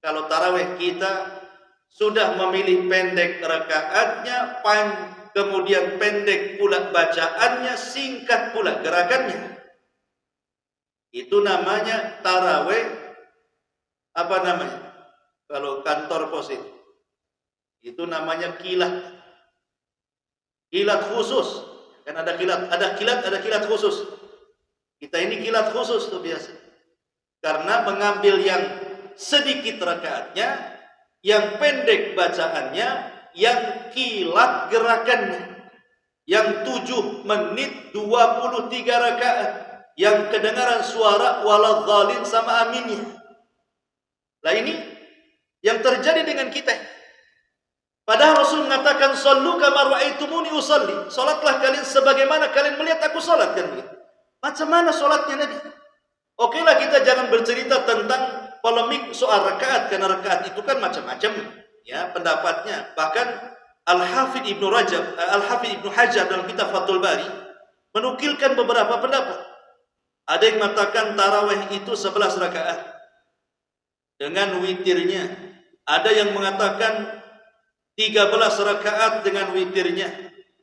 Kalau tarawih kita sudah memilih pendek rakaatnya, kemudian pendek pula bacaannya, singkat pula gerakannya. Itu namanya tarawih, apa namanya? Kalau kantor pos itu namanya kilat. Kilat khusus. Kan ada kilat khusus. Kita ini kilat khusus tuh biasa. Karena mengambil yang sedikit rakaatnya, yang pendek bacaannya, yang kilat gerakannya, yang 7 menit 23 rakaat, yang kedengaran suara waladhdallin sama aminnya. Nah ini yang terjadi dengan kita. Padahal Rasul mengatakan sallu kama ra'aitumuni usalli. Salatlah kalian sebagaimana kalian melihat aku salat, kan begitu. Macam mana salatnya Nabi? Okelah kita jangan bercerita tentang polemik soal rakaat, karena rakaat itu kan macam-macam ya pendapatnya. Bahkan Al-Hafidz Ibnu Hajar dalam kitab Fathul Bari menukilkan beberapa pendapat. Ada yang mengatakan tarawih itu 11 rakaat dengan witirnya. Ada yang mengatakan 13 rakaat dengan witirnya.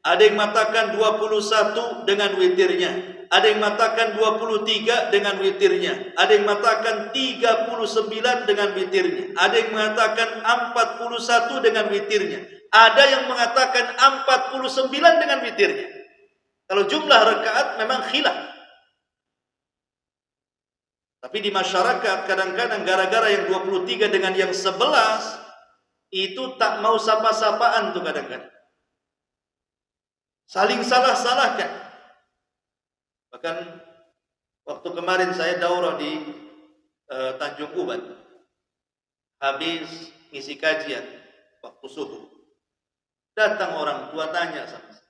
Ada yang mengatakan 21 dengan witirnya. Ada yang mengatakan 23 dengan witirnya. Ada yang mengatakan 39 dengan witirnya. Ada yang mengatakan 41 dengan witirnya. Ada yang mengatakan 49 dengan witirnya. Kalau jumlah rakaat memang khilaf. Tapi di masyarakat kadang-kadang gara-gara yang 23 dengan yang 11 itu tak mau sapa-sapaan tuh kadang-kadang. Saling salah-salahkan. Bahkan waktu kemarin saya daurah di Tanjung Uban. Habis ngisi kajian waktu subuh. Datang orang tua tanya sama saya.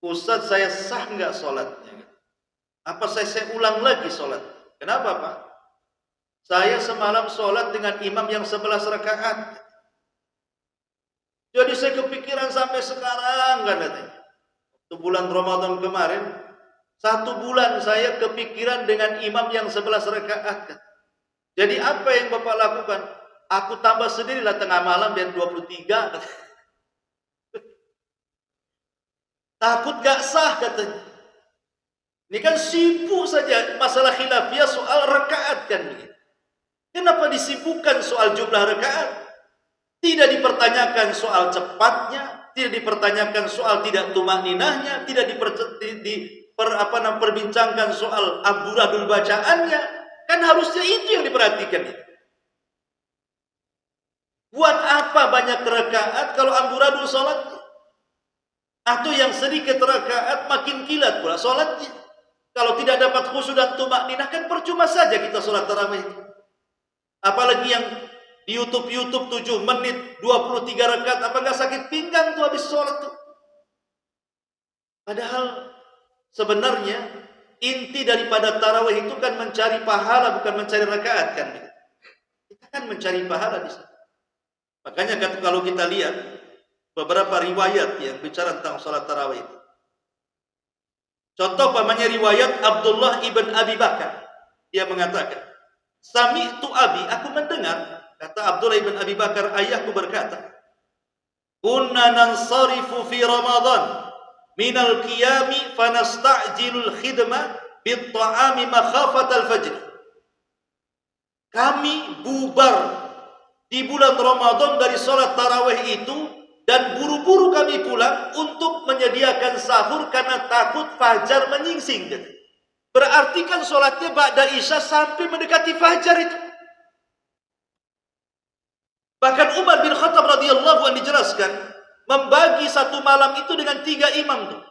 Ustaz, saya sah nggak sholatnya? Apa saya ulang lagi sholat? Kenapa Pak? Saya semalam sholat dengan imam yang 11 rakaat. Jadi saya kepikiran sampai sekarang kan katanya. Waktu bulan Ramadan kemarin, 1 bulan saya kepikiran dengan imam yang 11 rakaat. Jadi apa yang Bapak lakukan? Aku tambah sendirilah tengah malam biar 23. Takut gak sah katanya. Ini kan sibuk saja masalah khilafiyah soal rakaat kan. Kenapa disibukkan soal jumlah rakaat? Tidak dipertanyakan soal cepatnya, tidak dipertanyakan soal tidak tumakninahnya, tidak diperbincangkan soal amburadul bacaannya. Kan harusnya itu yang diperhatikan. Buat apa banyak rakaat kalau amburadul sholatnya? Atau yang sedikit rakaat makin kilat pula sholatnya. Kalau tidak dapat khusyuk dan tumakninah kan percuma saja kita sholat tarawih. Apalagi yang di YouTube 7 menit 23 rakaat, apa nggak sakit pinggang tuh habis sholat tuh? Padahal sebenarnya inti daripada tarawih itu kan mencari pahala, bukan mencari rakaat kan? Kita kan mencari pahala di sana. Makanya kalau kita lihat beberapa riwayat yang bicara tentang sholat tarawih itu. Contoh pamannya riwayat Abdullah ibn Abi Bakar. Dia mengatakan, Sami'tu abi, aku mendengar, kata Abdullah ibn Abi Bakar, ayahku berkata, kunna nansarifu fi Ramadan minal qiyami fanasta'jilul khidmah bit ta'ami makhafat al-fajr. Kami bubar di bulan Ramadan dari sholat tarawih itu, dan buru-buru kami pulang untuk menyediakan sahur karena takut fajar menyingsing. Berarti kan sholatnya ba'da isya sampai mendekati fajar itu. Bahkan Umar bin Khattab radhiyallahu anhu dijelaskan membagi 1 malam itu dengan 3 imam tuh.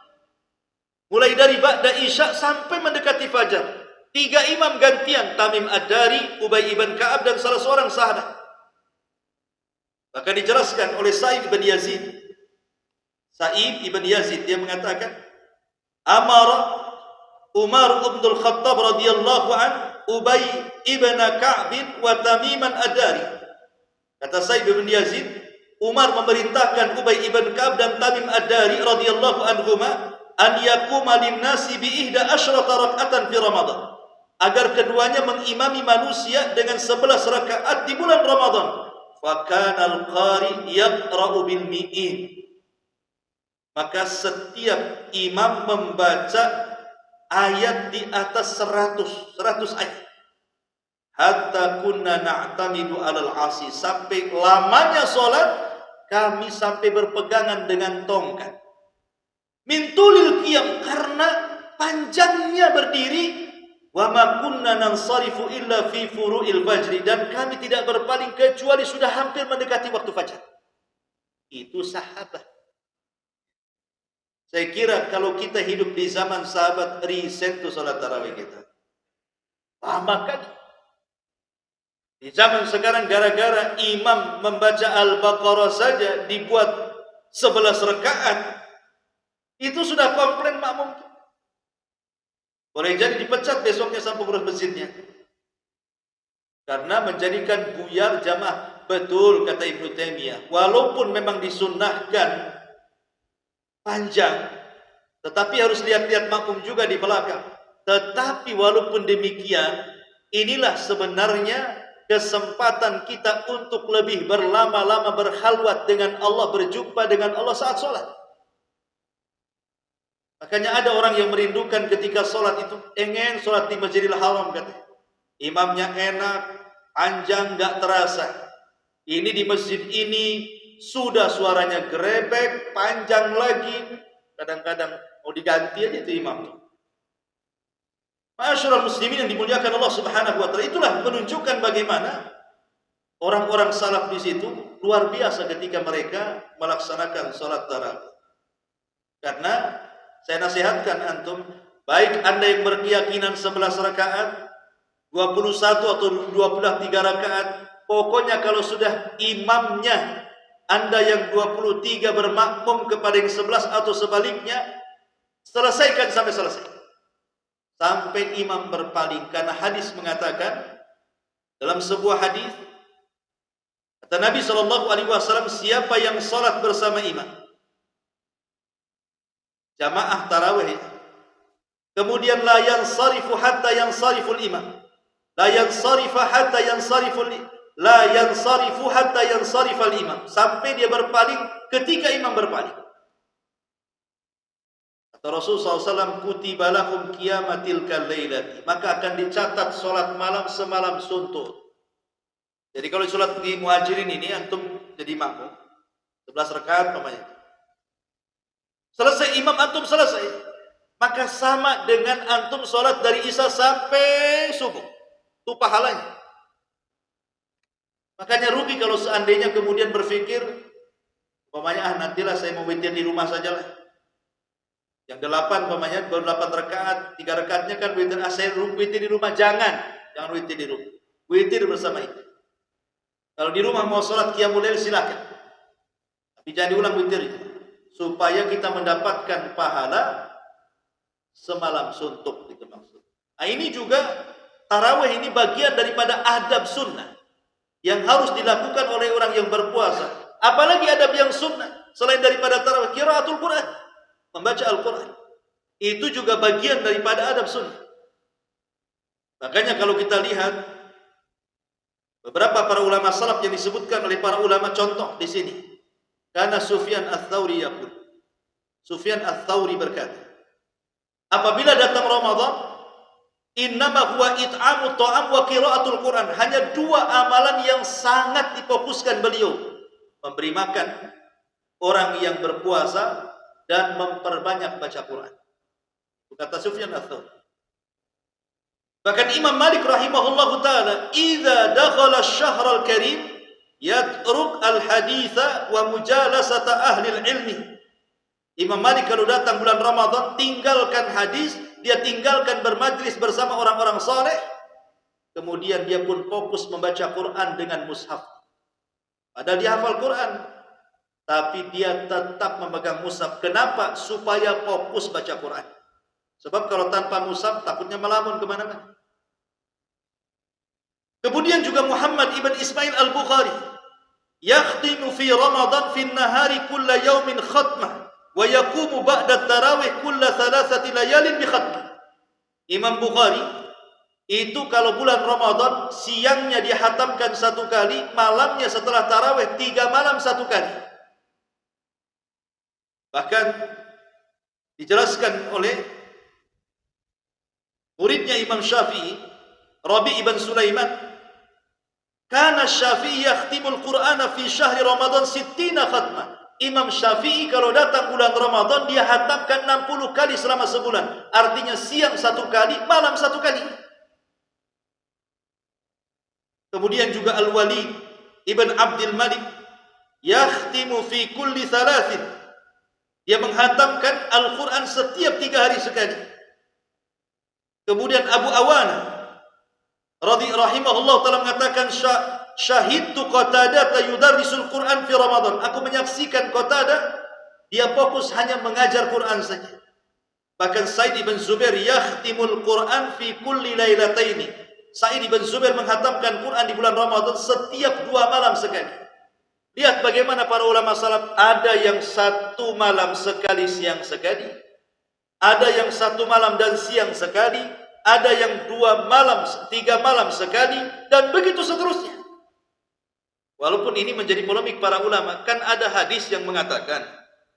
Mulai dari ba'da isya sampai mendekati fajar. 3 imam gantian, Tamim Ad-Dari, Ubay ibn Ka'ab dan salah seorang sahabat. Maka dijelaskan oleh Sa'id ibn Yazid. Sa'id ibn Yazid dia mengatakan, amara Umar ibn al-Khattab radhiyallahu an Ubay ibn Ka'b wa Tamiman Ad-Dari. Kata Sa'id ibn Yazid, Umar memerintahkan Ubay ibn Ka'b dan Tamim Ad-Dari radhiyallahu anhuma an yakuma lin-nasi bi 11 raka'atan fi Ramadan. Agar keduanya mengimami manusia dengan 11 rakaat di bulan Ramadan. Fakanal qari yaqra'u bil mi'in. Maka setiap imam membaca ayat di atas 100 ayat. Hatta kunna na'tamidu 'alal 'asi, sampai lamanya salat kami sampai berpegangan dengan tongkat. Min tulil qiyam, karena panjangnya berdiri. Wa ma kunna nansarifu illa fi furu'il fajri, dan kami tidak berpaling kecuali sudah hampir mendekati waktu fajar. Itu sahabat. Saya kira kalau kita hidup di zaman sahabat, riset tuh salat tarawih kita. Lama kan? Di zaman sekarang gara-gara imam membaca Al-Baqarah saja dibuat 11 rakaat, itu sudah komplain makmum. Boleh jadi dipecat besoknya sama pengurus masjidnya. Karena menjadikan buyar jamaah. Betul kata Ibnu Taimiyah. Walaupun memang disunnahkan panjang, tetapi harus lihat-lihat makmum juga di belakang. Tetapi walaupun demikian, inilah sebenarnya kesempatan kita untuk lebih berlama-lama berkhalwat dengan Allah, berjumpa dengan Allah saat sholat. Makanya ada orang yang merindukan ketika sholat itu, ingin sholat di Masjidil Haram katanya. Imamnya enak, panjang, gak terasa. Ini di masjid ini sudah suaranya gerebek, panjang lagi. Kadang-kadang mau diganti aja itu imam. Ma'asyiral muslimin yang dimuliakan Allah Subhanahu wa taala, itulah menunjukkan bagaimana orang-orang salaf di situ luar biasa ketika mereka melaksanakan sholat tarawih. Karena saya nasihatkan antum, baik anda yang berkeyakinan 11 rakaat, 21 atau 23 rakaat, pokoknya kalau sudah imamnya anda yang 23 bermakmum kepada yang 11 atau sebaliknya, selesaikan sampai selesai. Sampai imam berpaling. Karena hadis mengatakan, dalam sebuah hadis, kata Nabi SAW, siapa yang salat bersama imam, jamaah tarawih, Kemudian la yansarifu hatta yansariful imam. La yansarifa hatta yansariful la yansarifu hatta yansarifal imam. Sampai dia berpaling ketika imam berpaling. Kata Rasulullah SAW, kutiba lahum qiyamatil kalailati. Maka akan dicatat solat malam semalam suntuk. Jadi kalau solat di Muhajirin ini antum jadi makmum 11 rakaat namanya. Selesai imam antum selesai. Maka sama dengan antum solat dari Isya sampai subuh. Itu pahalanya. Makanya rugi kalau seandainya kemudian berpikir, umpamanya nantilah saya mau witir di rumah sajalah. Yang 8 umpamanya baru 8 rakaat, 3 rakaatnya kan witir, saya witir di rumah. Jangan witir di rumah. Witir bersama itu. Kalau di rumah mau sholat qiyamul lail silakan. Tapi jangan diulang witirnya. Supaya kita mendapatkan pahala semalam suntuk itu maksud. Nah, ini juga tarawih ini bagian daripada adab sunnah yang harus dilakukan oleh orang yang berpuasa. Apalagi adab yang sunnah selain daripada tarawih, qiraatul Quran, membaca Al-Quran. Itu juga bagian daripada adab sunnah. Makanya kalau kita lihat beberapa para ulama salaf yang disebutkan oleh para ulama, contoh di sini. Karena Sufyan Ats-Tsauri yaqul. Sufyan Ats-Tsauri berkata, apabila datang Ramadan, innama huwa it'amu ta'am wa qiraatul Quran. Hanya 2 amalan yang sangat difokuskan beliau. Memberi makan orang yang berpuasa dan memperbanyak baca Quran. Kata Sufyan Ats-Tsauri. Bahkan Imam Malik rahimahullahu taala, "Idza dakhala asy-syahr al-karim yatruk al-haditha wa mujalasata ahli al-ilmi." Imam Malik kalau datang bulan Ramadan tinggalkan hadis, dia tinggalkan bermajlis bersama orang-orang saleh, kemudian dia pun fokus membaca Quran dengan mushaf. Padahal dia hafal Quran, tapi dia tetap memegang mushaf. Kenapa? Supaya fokus baca Quran. Sebab kalau tanpa mushaf takutnya melamun kemana-mana. Kemudian juga Muhammad ibn Ismail al-Bukhari, yakhtimu fi Ramadan fi nahari kulla yawmin khatmah wa yaqumu ba'da tarawih kulla 3 layalin bi khatmah. Imam Bukhari itu kalau bulan Ramadan siangnya dia hatamkan 1 kali, malamnya setelah tarawih 3 malam 1 kali. Bahkan dijelaskan oleh muridnya Imam Syafi'i, Rabi' ibn Sulaiman, kana Syafi'i yakhtimul Qur'ana fi syahri Ramadan 60 khatmah. Imam Syafi'i kalau datang bulan Ramadan dia hatamkan 60 kali selama sebulan. Artinya siang 1 kali, malam 1 kali. Kemudian juga Al-Walid ibn Abdul Malik yakhtimu fi kulli 3. Dia menghatamkan Al-Quran setiap 3 hari sekali. Kemudian Abu Awana rahimahullah ta'ala mengatakan, syahidtu Qatadah yudarrisul Quran fi Ramadan. Aku menyaksikan Qatadah dia fokus hanya mengajar Quran saja. Bahkan Sa'id ibn Zubair yakhtimul Quran fi kulli lailataini. Sa'id ibn Zubair menghatamkan Quran di bulan Ramadan setiap 2 malam sekali. Lihat bagaimana para ulama salaf, ada yang 1 malam sekali, siang sekali. Ada yang 1 malam dan siang sekali. Ada yang 2 malam, 3 malam sekali. Dan begitu seterusnya. Walaupun ini menjadi polemik para ulama, kan ada hadis yang mengatakan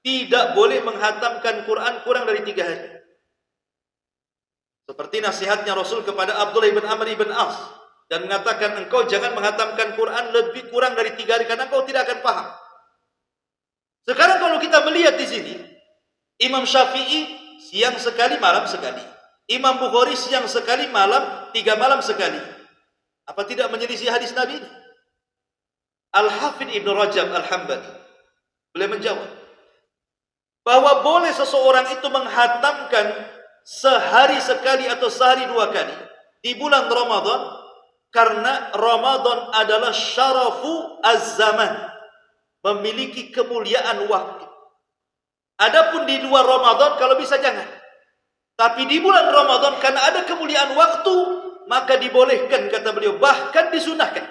tidak boleh menghatamkan Quran kurang dari 3 hari. Seperti nasihatnya Rasul kepada Abdullah ibn Amr ibn As, dan mengatakan engkau jangan menghatamkan Quran lebih kurang dari 3 hari karena engkau tidak akan paham. Sekarang kalau kita melihat di sini, Imam Syafi'i siang sekali, malam sekali. Imam Bukhari siang sekali, malam 3 malam sekali. Apa tidak menyelisih hadis Nabi ini? Al-Hafidh Ibn Rajab Al-Hambali beliau menjawab bahwa boleh seseorang itu menghatamkan sehari sekali atau sehari 2 kali di bulan Ramadan, karena Ramadan adalah syarafu az-zaman, memiliki kemuliaan waktu. Adapun di luar Ramadan kalau bisa jangan. Tapi di bulan Ramadan karena ada kemuliaan waktu, maka dibolehkan, kata beliau, bahkan disunahkan.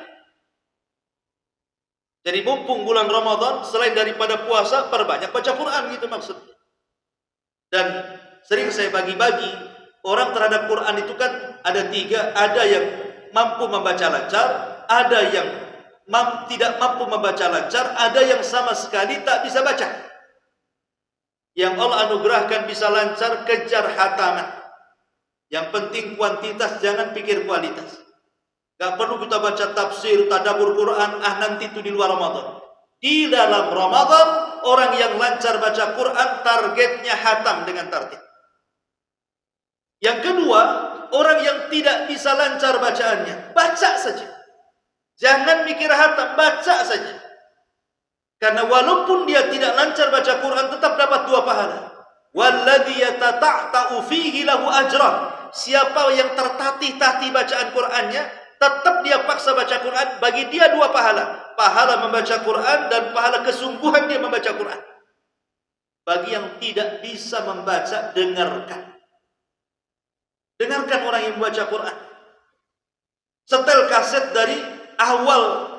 Jadi mumpung bulan Ramadan, selain daripada puasa, perbanyak baca Quran, gitu maksudnya. Dan sering saya bagi-bagi, orang terhadap Quran itu kan ada tiga. Ada yang mampu membaca lancar, ada yang tidak mampu membaca lancar, ada yang sama sekali tak bisa baca. Yang Allah anugerahkan bisa lancar, kejar hataman. Yang penting kuantitas, jangan pikir kualitas. Gak perlu kita baca tafsir, tadabbur Quran, nanti itu di luar Ramadan. Di dalam Ramadan, orang yang lancar baca Quran, targetnya hatam dengan tartib. Yang kedua, orang yang tidak bisa lancar bacaannya, baca saja. Jangan mikir hatam, baca saja. Karena walaupun dia tidak lancar baca Quran, tetap dapat 2 pahala. Walladzi yatata'ta'u fihi lahu ajran. Siapa yang tertatih-tatih bacaan Qur'annya, tetap dia paksa baca Quran, bagi dia 2 pahala. Pahala membaca Quran dan pahala kesungguhan dia membaca Quran. Bagi yang tidak bisa membaca, dengarkan. Dengarkan orang yang membaca Quran. Setel kaset dari awal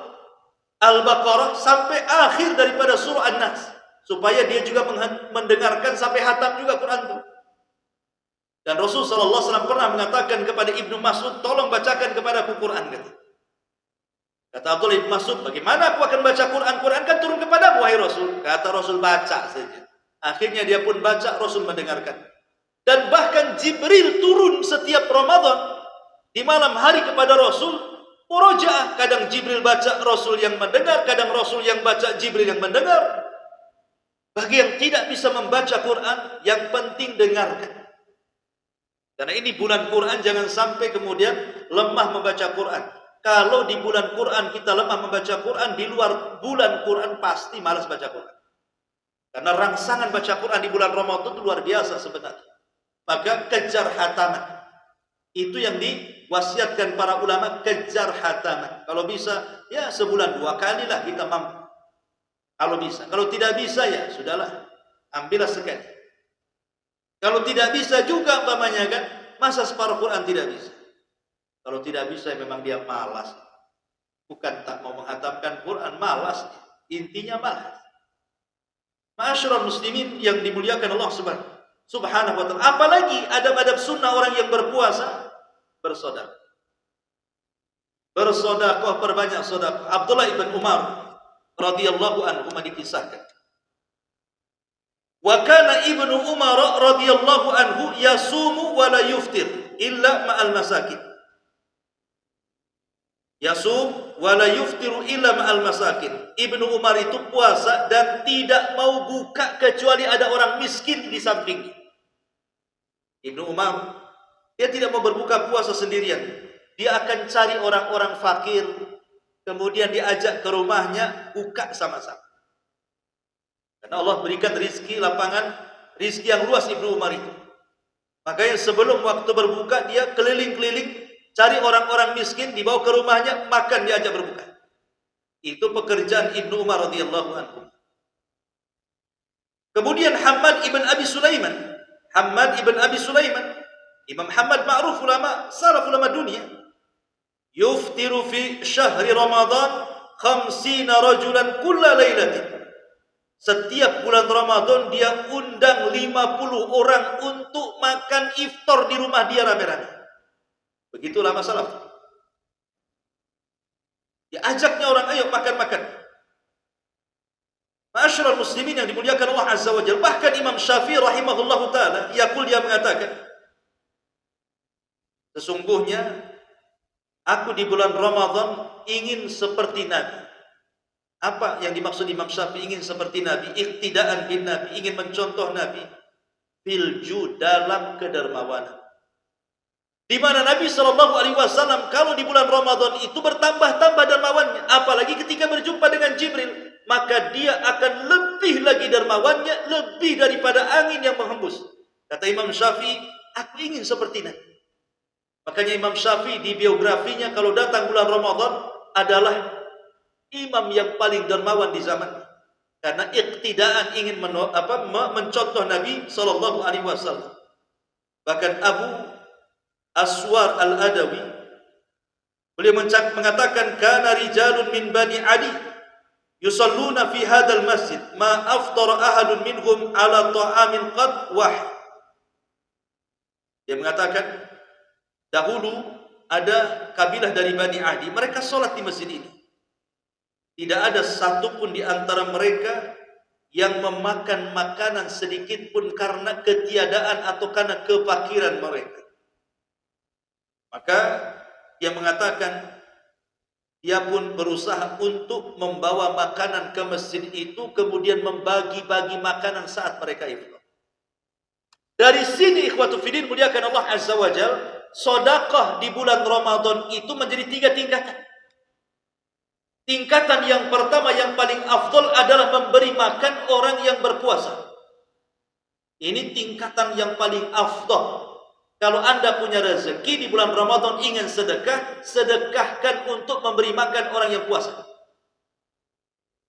Al-Baqarah sampai akhir daripada surah An-Nas, supaya dia juga mendengarkan sampai hatam juga Quran itu. Dan Rasul sallallahu alaihi wasallam pernah mengatakan kepada Ibnu Mas'ud, "Tolong bacakan kepadaku Quran." Kata Abdullah Ibnu Mas'ud, "Bagaimana aku akan baca Quran? Quran kan turun kepadamu, wahai Rasul." Kata Rasul, "Baca saja." Akhirnya dia pun baca, Rasul mendengarkan. Dan bahkan Jibril turun setiap Ramadan di malam hari kepada Rasul. Murojaah, kadang Jibril baca, Rasul yang mendengar, kadang Rasul yang baca, Jibril yang mendengar. Bagi yang tidak bisa membaca Quran, yang penting dengarkan. Karena ini bulan Quran, jangan sampai kemudian lemah membaca Quran. Kalau di bulan Quran kita lemah membaca Quran, di luar bulan Quran pasti malas baca Quran. Karena rangsangan baca Quran di bulan Ramadan itu luar biasa sebenarnya. Maka kejar hataman. Itu yang diwasiatkan para ulama, kejar hataman. Kalau bisa, ya sebulan 2 kali lah kita mampu. Kalau bisa. Kalau tidak bisa, ya sudahlah, ambillah sekali. Kalau tidak bisa juga, umpamanya kan, masa separuh Quran tidak bisa. Kalau tidak bisa, memang dia malas. Bukan tak mau menghatamkan Quran, malas. Intinya malas. Ma'asyiral muslimin yang dimuliakan Allah Subhanahu wa ta'ala. Apalagi adab-adab sunnah orang yang berpuasa, bersedekah. Bersedekah, perbanyak sedekah. Abdullah ibn Umar radhiyallahu anhu dikisahkan. Wa kana ibnu Umar radhiyallahu anhu yasumu wa la yuftir illa ma'al masakin. Yasum wa la yuftiru illa ma'al masakin. Ibnu Umar itu puasa dan tidak mau buka kecuali ada orang miskin di sampingnya. Ibnu Umar, dia tidak mau berbuka puasa sendirian. Dia akan cari orang-orang fakir, kemudian diajak ke rumahnya, buka sama-sama. Karena Allah berikan rizki lapangan, rizki yang luas Ibnu Umar itu. Makanya sebelum waktu berbuka, dia keliling-keliling, cari orang-orang miskin, dibawa ke rumahnya, makan, diajak berbuka. Itu pekerjaan Ibnu Umar radhiyallahu anhu. Kemudian Hammad ibn Abi Sulaiman, Imam Hammad ma'ruf ulama, salaf ulama dunia. Yuftiru fi syahri Ramadan 50 rajulan kulla lailatin. Setiap bulan Ramadan dia undang 50 orang untuk makan iftar di rumah dia rame-rame. Begitu ulama salaf. Dia ajaknya orang, ayo makan-makan. Ma'asyiral muslimin yang dimuliakan Allah Azza wa Jalla. Bahkan Imam Syafi'i rahimahullahu ta'ala, dia mengatakan, sesungguhnya aku di bulan Ramadan ingin seperti Nabi. Apa yang dimaksud Imam Syafi'i ingin seperti Nabi? Iqtidaan bin Nabi, ingin mencontoh Nabi. Filju, dalam kedermawanan. Di mana Nabi SAW kalau di bulan Ramadan itu bertambah-tambah dermawannya. Apalagi ketika berjumpa dengan Jibril. Maka dia akan lebih lagi dermawannya, lebih daripada angin yang menghembus. Kata Imam Syafi'i, aku ingin seperti Nabi. Makanya Imam Syafi'i di biografinya kalau datang bulan Ramadan adalah imam yang paling dermawan di zaman. Karena iqtidaan ingin mencontoh Nabi SAW. Bahkan Abu Aswar al-Adawi, beliau mengatakan, kana rijalun min Bani Adi yusalluna fi hadzal masjid ma aftara ahadun minhum ala ta'amin qad wah. Dia mengatakan, dahulu ada kabilah dari Bani Adi, mereka sholat di masjid ini. Tidak ada satupun di antara mereka yang memakan makanan sedikit pun karena ketiadaan atau karena kefakiran mereka. Maka dia mengatakan, dia pun berusaha untuk membawa makanan ke masjid itu, kemudian membagi-bagi makanan saat mereka iftar. Dari sini ikhwatu fiddin muliakan Allah Azza wa Jal, sedekah di bulan Ramadan itu menjadi 3 tingkatan. Tingkatan yang pertama yang paling afdol adalah memberi makan orang yang berpuasa. Ini tingkatan yang paling afdol. Kalau Anda punya rezeki di bulan Ramadan ingin sedekah, sedekahkan untuk memberi makan orang yang puasa.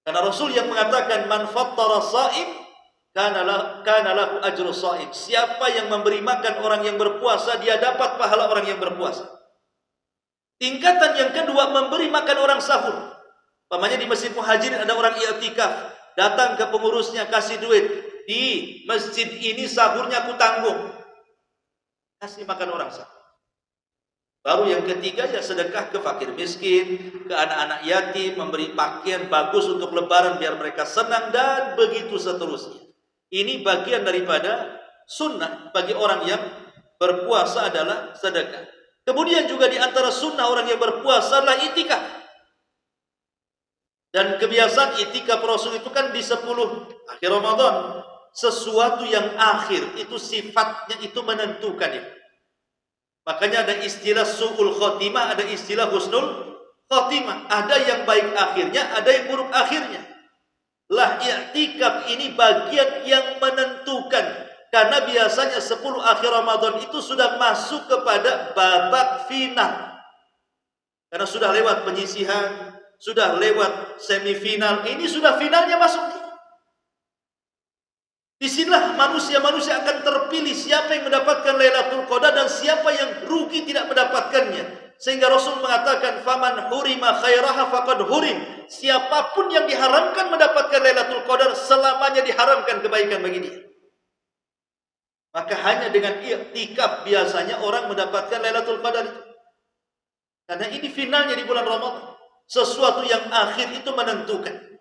Karena Rasul yang mengatakan, man fattara shaim kana lahu ajru shaim. Siapa yang memberi makan orang yang berpuasa, dia dapat pahala orang yang berpuasa. Tingkatan yang kedua, memberi makan orang sahur. Pamannya di Masjid Muhajirin ada orang i'tikaf, datang ke pengurusnya kasih duit. Di masjid ini sahurnya aku tanggung. Kasih makan orang sahur. Baru yang ketiga ya sedekah ke fakir miskin, ke anak-anak yatim, memberi pakaian bagus untuk lebaran biar mereka senang, dan begitu seterusnya. Ini bagian daripada sunnah bagi orang yang berpuasa adalah sedekah. Kemudian juga di antara sunnah orang yang berpuasa adalah itikaf. Dan kebiasaan itikaf Rasul itu kan di 10 akhir Ramadan. Sesuatu yang akhir itu sifatnya itu menentukan ya. Makanya ada istilah su'ul khotimah, ada istilah husnul khotimah. Ada yang baik akhirnya, ada yang buruk akhirnya. Lah i'tikaf ini bagian yang menentukan. Karena biasanya 10 akhir Ramadan itu sudah masuk kepada babak final. Karena sudah lewat penyisihan, sudah lewat semifinal, ini sudah finalnya masuk. Disinilah manusia-manusia akan terpilih siapa yang mendapatkan Lailatul Qadar dan siapa yang rugi tidak mendapatkannya. Sehingga Rasul mengatakan, faman hurima khairaha faqad hurim. Siapapun yang diharamkan mendapatkan Lailatul Qadar, selamanya diharamkan kebaikan bagi dia. Maka hanya dengan i'tikaf biasanya orang mendapatkan Lailatul Qadar itu. Karena ini finalnya di bulan Ramadan. Sesuatu yang akhir itu menentukan.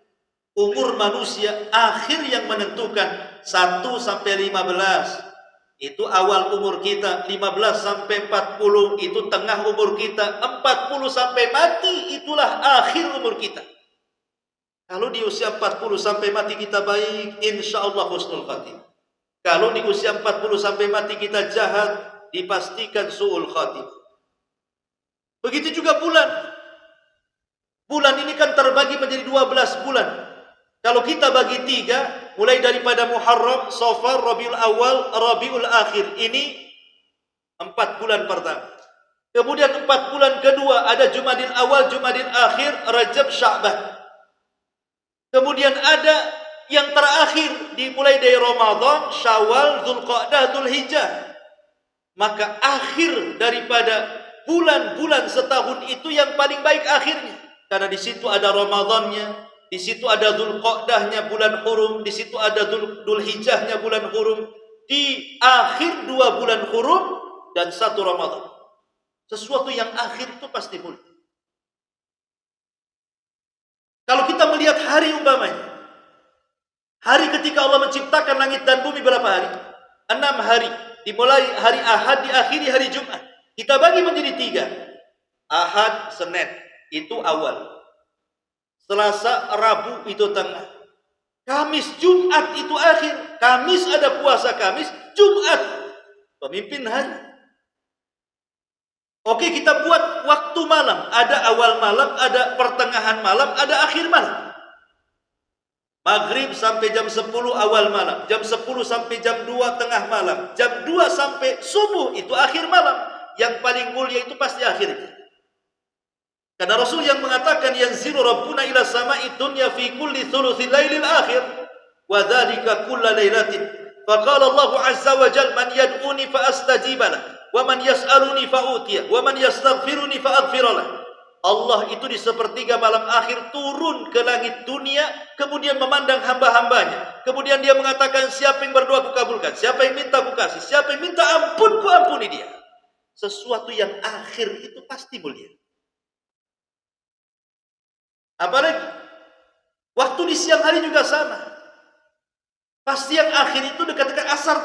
Umur manusia akhir yang menentukan. 1 sampai 15 itu awal umur kita, 15 sampai 40 itu tengah umur kita, 40 sampai mati itulah akhir umur kita. Kalau di usia 40 sampai mati kita baik, insya Allah husnul khatimah. Kalau di usia 40 sampai mati kita jahat, dipastikan su'ul khatimah. Begitu juga bulan. Bulan ini kan terbagi menjadi 12 bulan. Kalau kita bagi 3, mulai daripada Muharram, Safar, Rabiul Awal, Rabiul Akhir. Ini 4 bulan pertama. Kemudian 4 bulan kedua ada Jumadil Awal, Jumadil Akhir, Rajab, Sya'ban. Kemudian ada yang terakhir dimulai dari Ramadan, Syawal, Dzulqa'dah, Dzulhijjah. Maka akhir daripada bulan-bulan setahun itu yang paling baik akhirnya. Karena di situ ada Ramadannya, di situ ada Dzulqa'dahnya bulan hurum, di situ ada Dzulhijjahnya bulan hurum. Di akhir 2 bulan hurum dan 1 Ramadan. Sesuatu yang akhir itu pasti mulia. Kalau kita melihat hari umpamanya, hari ketika Allah menciptakan langit dan bumi berapa hari? 6 hari. Dimulai hari Ahad, diakhiri hari Jumat. Kita bagi menjadi 3. Ahad, Senin itu awal. Selasa, Rabu itu tengah. Kamis, Jumat itu akhir. Kamis ada puasa Kamis, Jumat pemimpin hari. Oke, kita buat waktu malam. Ada awal malam, ada pertengahan malam, ada akhir malam. Maghrib sampai jam 10 awal malam. Jam 10 sampai jam 2 tengah malam. Jam 2 sampai subuh itu akhir malam. Yang paling mulia itu pasti akhirnya. Karena Rasul yang mengatakan yanzilu rabbuna ila sama'i dunya fi kulli thuluthil lailil akhir wa dzalika kulla lailatin. Faqala Allah azza wa jalla man yad'uni fa astajiba lahu wa man yas'aluni fa utiya wa man yastaghfiruni fa aghfir lahu. Allah itu di sepertiga malam akhir turun ke langit dunia, kemudian memandang hamba-hambanya. Kemudian dia mengatakan, siapa yang berdoa ku kabulkan, siapa yang minta ku kasih, siapa yang minta ampun ku ampuni dia. Sesuatu yang akhir itu pasti mulia. Apalagi waktu di siang hari juga sama. Pasti yang akhir itu dekat-dekat asar.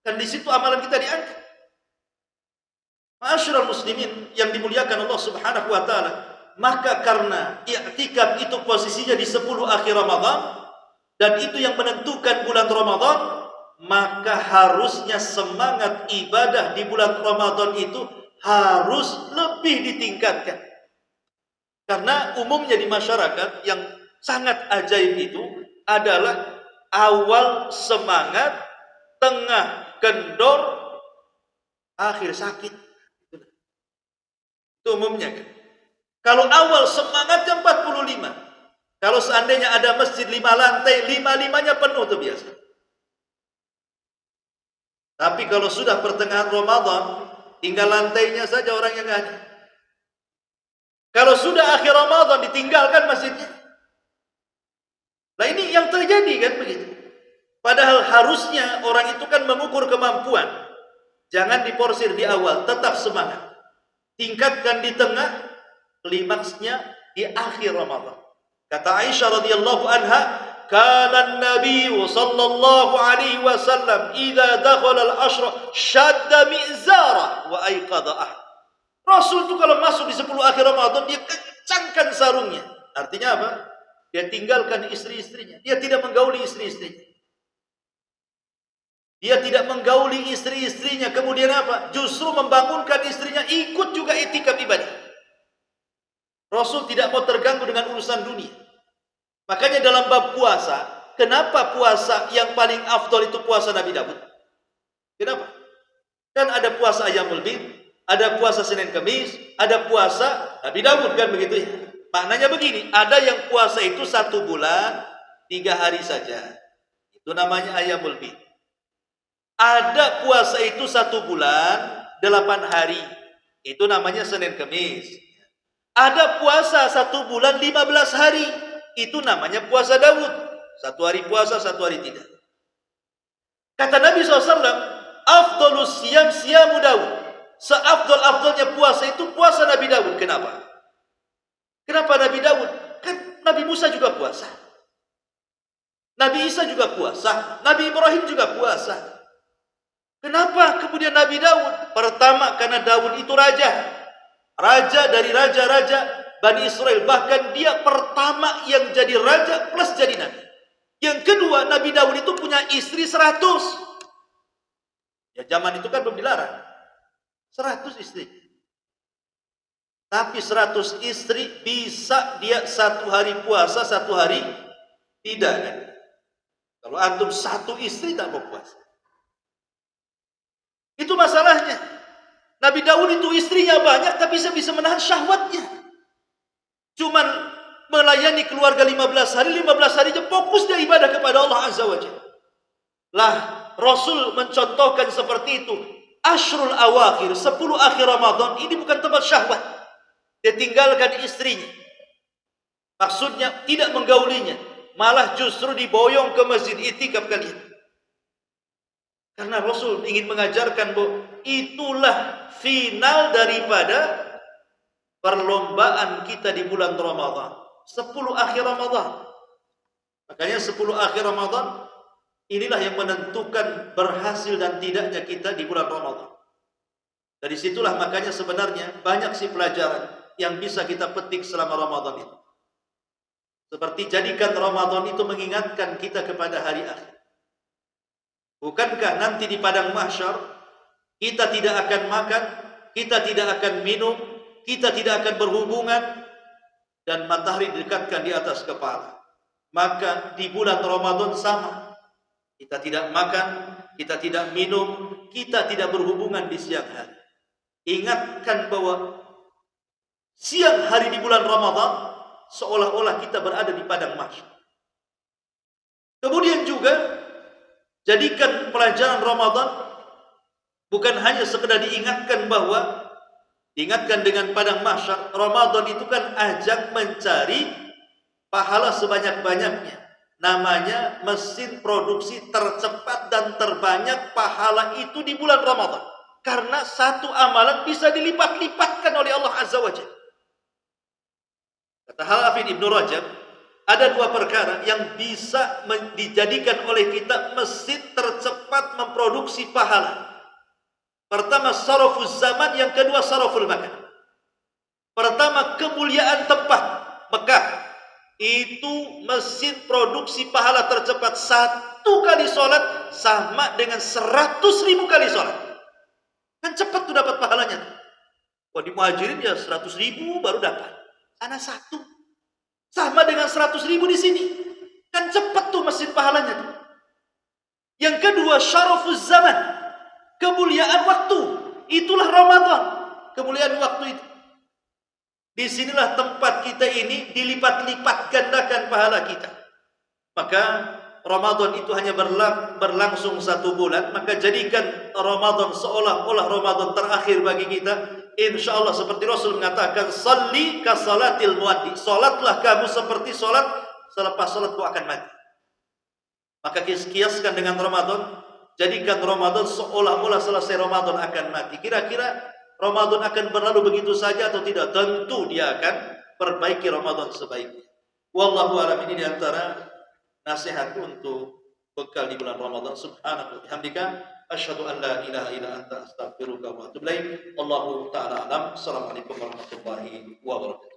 Dan di situ amalan kita diangkat. Ma'asyiral muslimin yang dimuliakan Allah Subhanahu wa taala, maka karena i'tikaf itu posisinya di 10 akhir Ramadan dan itu yang menentukan bulan Ramadan, maka harusnya semangat ibadah di bulan Ramadan itu harus lebih ditingkatkan. Karena umumnya di masyarakat yang sangat ajaib itu adalah awal semangat, tengah kendor, akhir sakit. Itu umumnya kan. Kalau awal semangatnya 45. Kalau seandainya ada masjid 5 lantai, 5-5-nya penuh itu biasa. Tapi kalau sudah pertengahan Ramadan, tinggal lantainya saja orang yang ada. Kalau sudah akhir Ramadan, ditinggalkan masjidnya. Nah ini yang terjadi kan begitu. Padahal harusnya orang itu kan mengukur kemampuan. Jangan diporsir di awal, tetap semangat. Tingkatkan di tengah, klimaksnya di akhir Ramadan. Kata Aisyah radhiyallahu anha, kana Nabi sallallahu alaihi wasallam idza dakhala al-ashra shadda mi'zara wa ayqadha ahad. Rasul itu kalau masuk di 10 akhir Ramadan dia kencangkan sarungnya. Artinya apa? Dia tinggalkan istri-istrinya. Dia tidak menggauli istri-istrinya. Dia tidak menggauli istri-istrinya. Kemudian apa? Justru membangunkan istrinya ikut juga i'tikaf ibadah. Rasul tidak mau terganggu dengan urusan dunia. Makanya dalam bab puasa, kenapa puasa yang paling afdol itu puasa Nabi Daud? Kenapa? Kan ada puasa Ayyamul Bid, ada puasa Senin Kamis, ada puasa Nabi Daud kan begitu ya. Maknanya begini, ada yang puasa itu 1 bulan 3 hari saja. Itu namanya Ayyamul Bid. Ada puasa itu 1 bulan 8 hari. Itu namanya Senin Kamis. Ada puasa 1 bulan 15 hari. Itu namanya puasa Daud. 1 hari puasa, 1 hari tidak. Kata Nabi SAW, afdolus siyam siyamu Daud. Seafdol-afdolnya puasa itu puasa Nabi Daud. Kenapa? Kenapa Nabi Daud? Kan Nabi Musa juga puasa. Nabi Isa juga puasa. Nabi Ibrahim juga puasa. Kenapa kemudian Nabi Daud? Pertama, karena Daud itu raja. Raja dari raja-raja Bani Israel. Bahkan dia pertama yang jadi raja plus jadi nabi. Yang kedua, Nabi Daud itu punya istri 100. Ya zaman itu kan belum dilarang. 100 istri. Tapi 100 istri bisa dia 1 hari puasa, 1 hari tidak kan? Kalau antum 1 istri tak mau puasa. Itu masalahnya. Nabi Daud itu istrinya banyak tapi bisa menahan syahwatnya. Cuman melayani keluarga 15 hari aja fokus dia ibadah kepada Allah Azza wa Jalla. Lah Rasul mencontohkan seperti itu. Ashrul awakhir, 10 akhir Ramadan ini bukan tempat syahwat. Dia tinggalkan istrinya. Maksudnya tidak menggaulinya, malah justru diboyong ke masjid i'tikaf kalian. Karena Rasul ingin mengajarkan bahwa itulah final daripada perlombaan kita di bulan Ramadan. 10 akhir Ramadan. Makanya 10 akhir Ramadan inilah yang menentukan berhasil dan tidaknya kita di bulan Ramadan. Dari situlah makanya sebenarnya banyak sih pelajaran yang bisa kita petik selama Ramadan itu. Seperti jadikan Ramadan itu mengingatkan kita kepada hari akhir. Bukankah nanti di padang mahsyar kita tidak akan makan, kita tidak akan minum, kita tidak akan berhubungan dan matahari didekatkan di atas kepala. Maka di bulan Ramadan sama. Kita tidak makan, kita tidak minum, kita tidak berhubungan di siang hari. Ingatkan bahwa siang hari di bulan Ramadan seolah-olah kita berada di padang mahsyar. Kemudian juga jadikan pelajaran Ramadan bukan hanya sekedar diingatkan bahwa Ingatkan dengan padang mahsyar, Ramadan itu kan ajang mencari pahala sebanyak-banyaknya. Namanya mesin produksi tercepat dan terbanyak pahala itu di bulan Ramadan. Karena satu amalan bisa dilipat-lipatkan oleh Allah Azza wa Jalla. Kata Hafidz Ibnu Rajab, ada dua perkara yang bisa dijadikan oleh kita mesin tercepat memproduksi pahala. Pertama, sarafuz zaman, yang kedua saraful makan. Pertama, kemuliaan tempat Mekah. Itu mesin produksi pahala tercepat. Satu kali sholat sama dengan 100.000 kali sholat. Kan cepat tuh dapat pahalanya. Kalau di Muhajirin ya 100.000 baru dapat. Sana satu sama dengan 100.000 di sini. Kan cepat tuh mesin pahalanya tuh. Yang kedua, syarafuz zaman, kemuliaan waktu. Itulah Ramadan, kemuliaan waktu itu. Disinilah tempat kita ini dilipat-lipat gandakan pahala kita. Maka Ramadan itu hanya berlangsung 1 bulan. Maka jadikan Ramadan seolah-olah Ramadan terakhir bagi kita. Insya Allah seperti Rasul mengatakan, salli ka salatil muaddi, salatlah kamu seperti salat, selepas salat kau akan mati. Maka kiaskan dengan Ramadan, jadikan Ramadan seolah-olah selesai Ramadan akan mati. Kira-kira Ramadan akan berlalu begitu saja atau tidak? Tentu dia akan perbaiki Ramadan sebaiknya. Wallahu a'lam. Ini diantara nasihat untuk bekal di bulan Ramadan. Subhanahu wa bihamdika, asyhadu an la ilaha illa anta, astaghfiruka wa atubu ilaik. Allahu ta'ala alam. Assalamualaikum warahmatullahi wabarakatuh.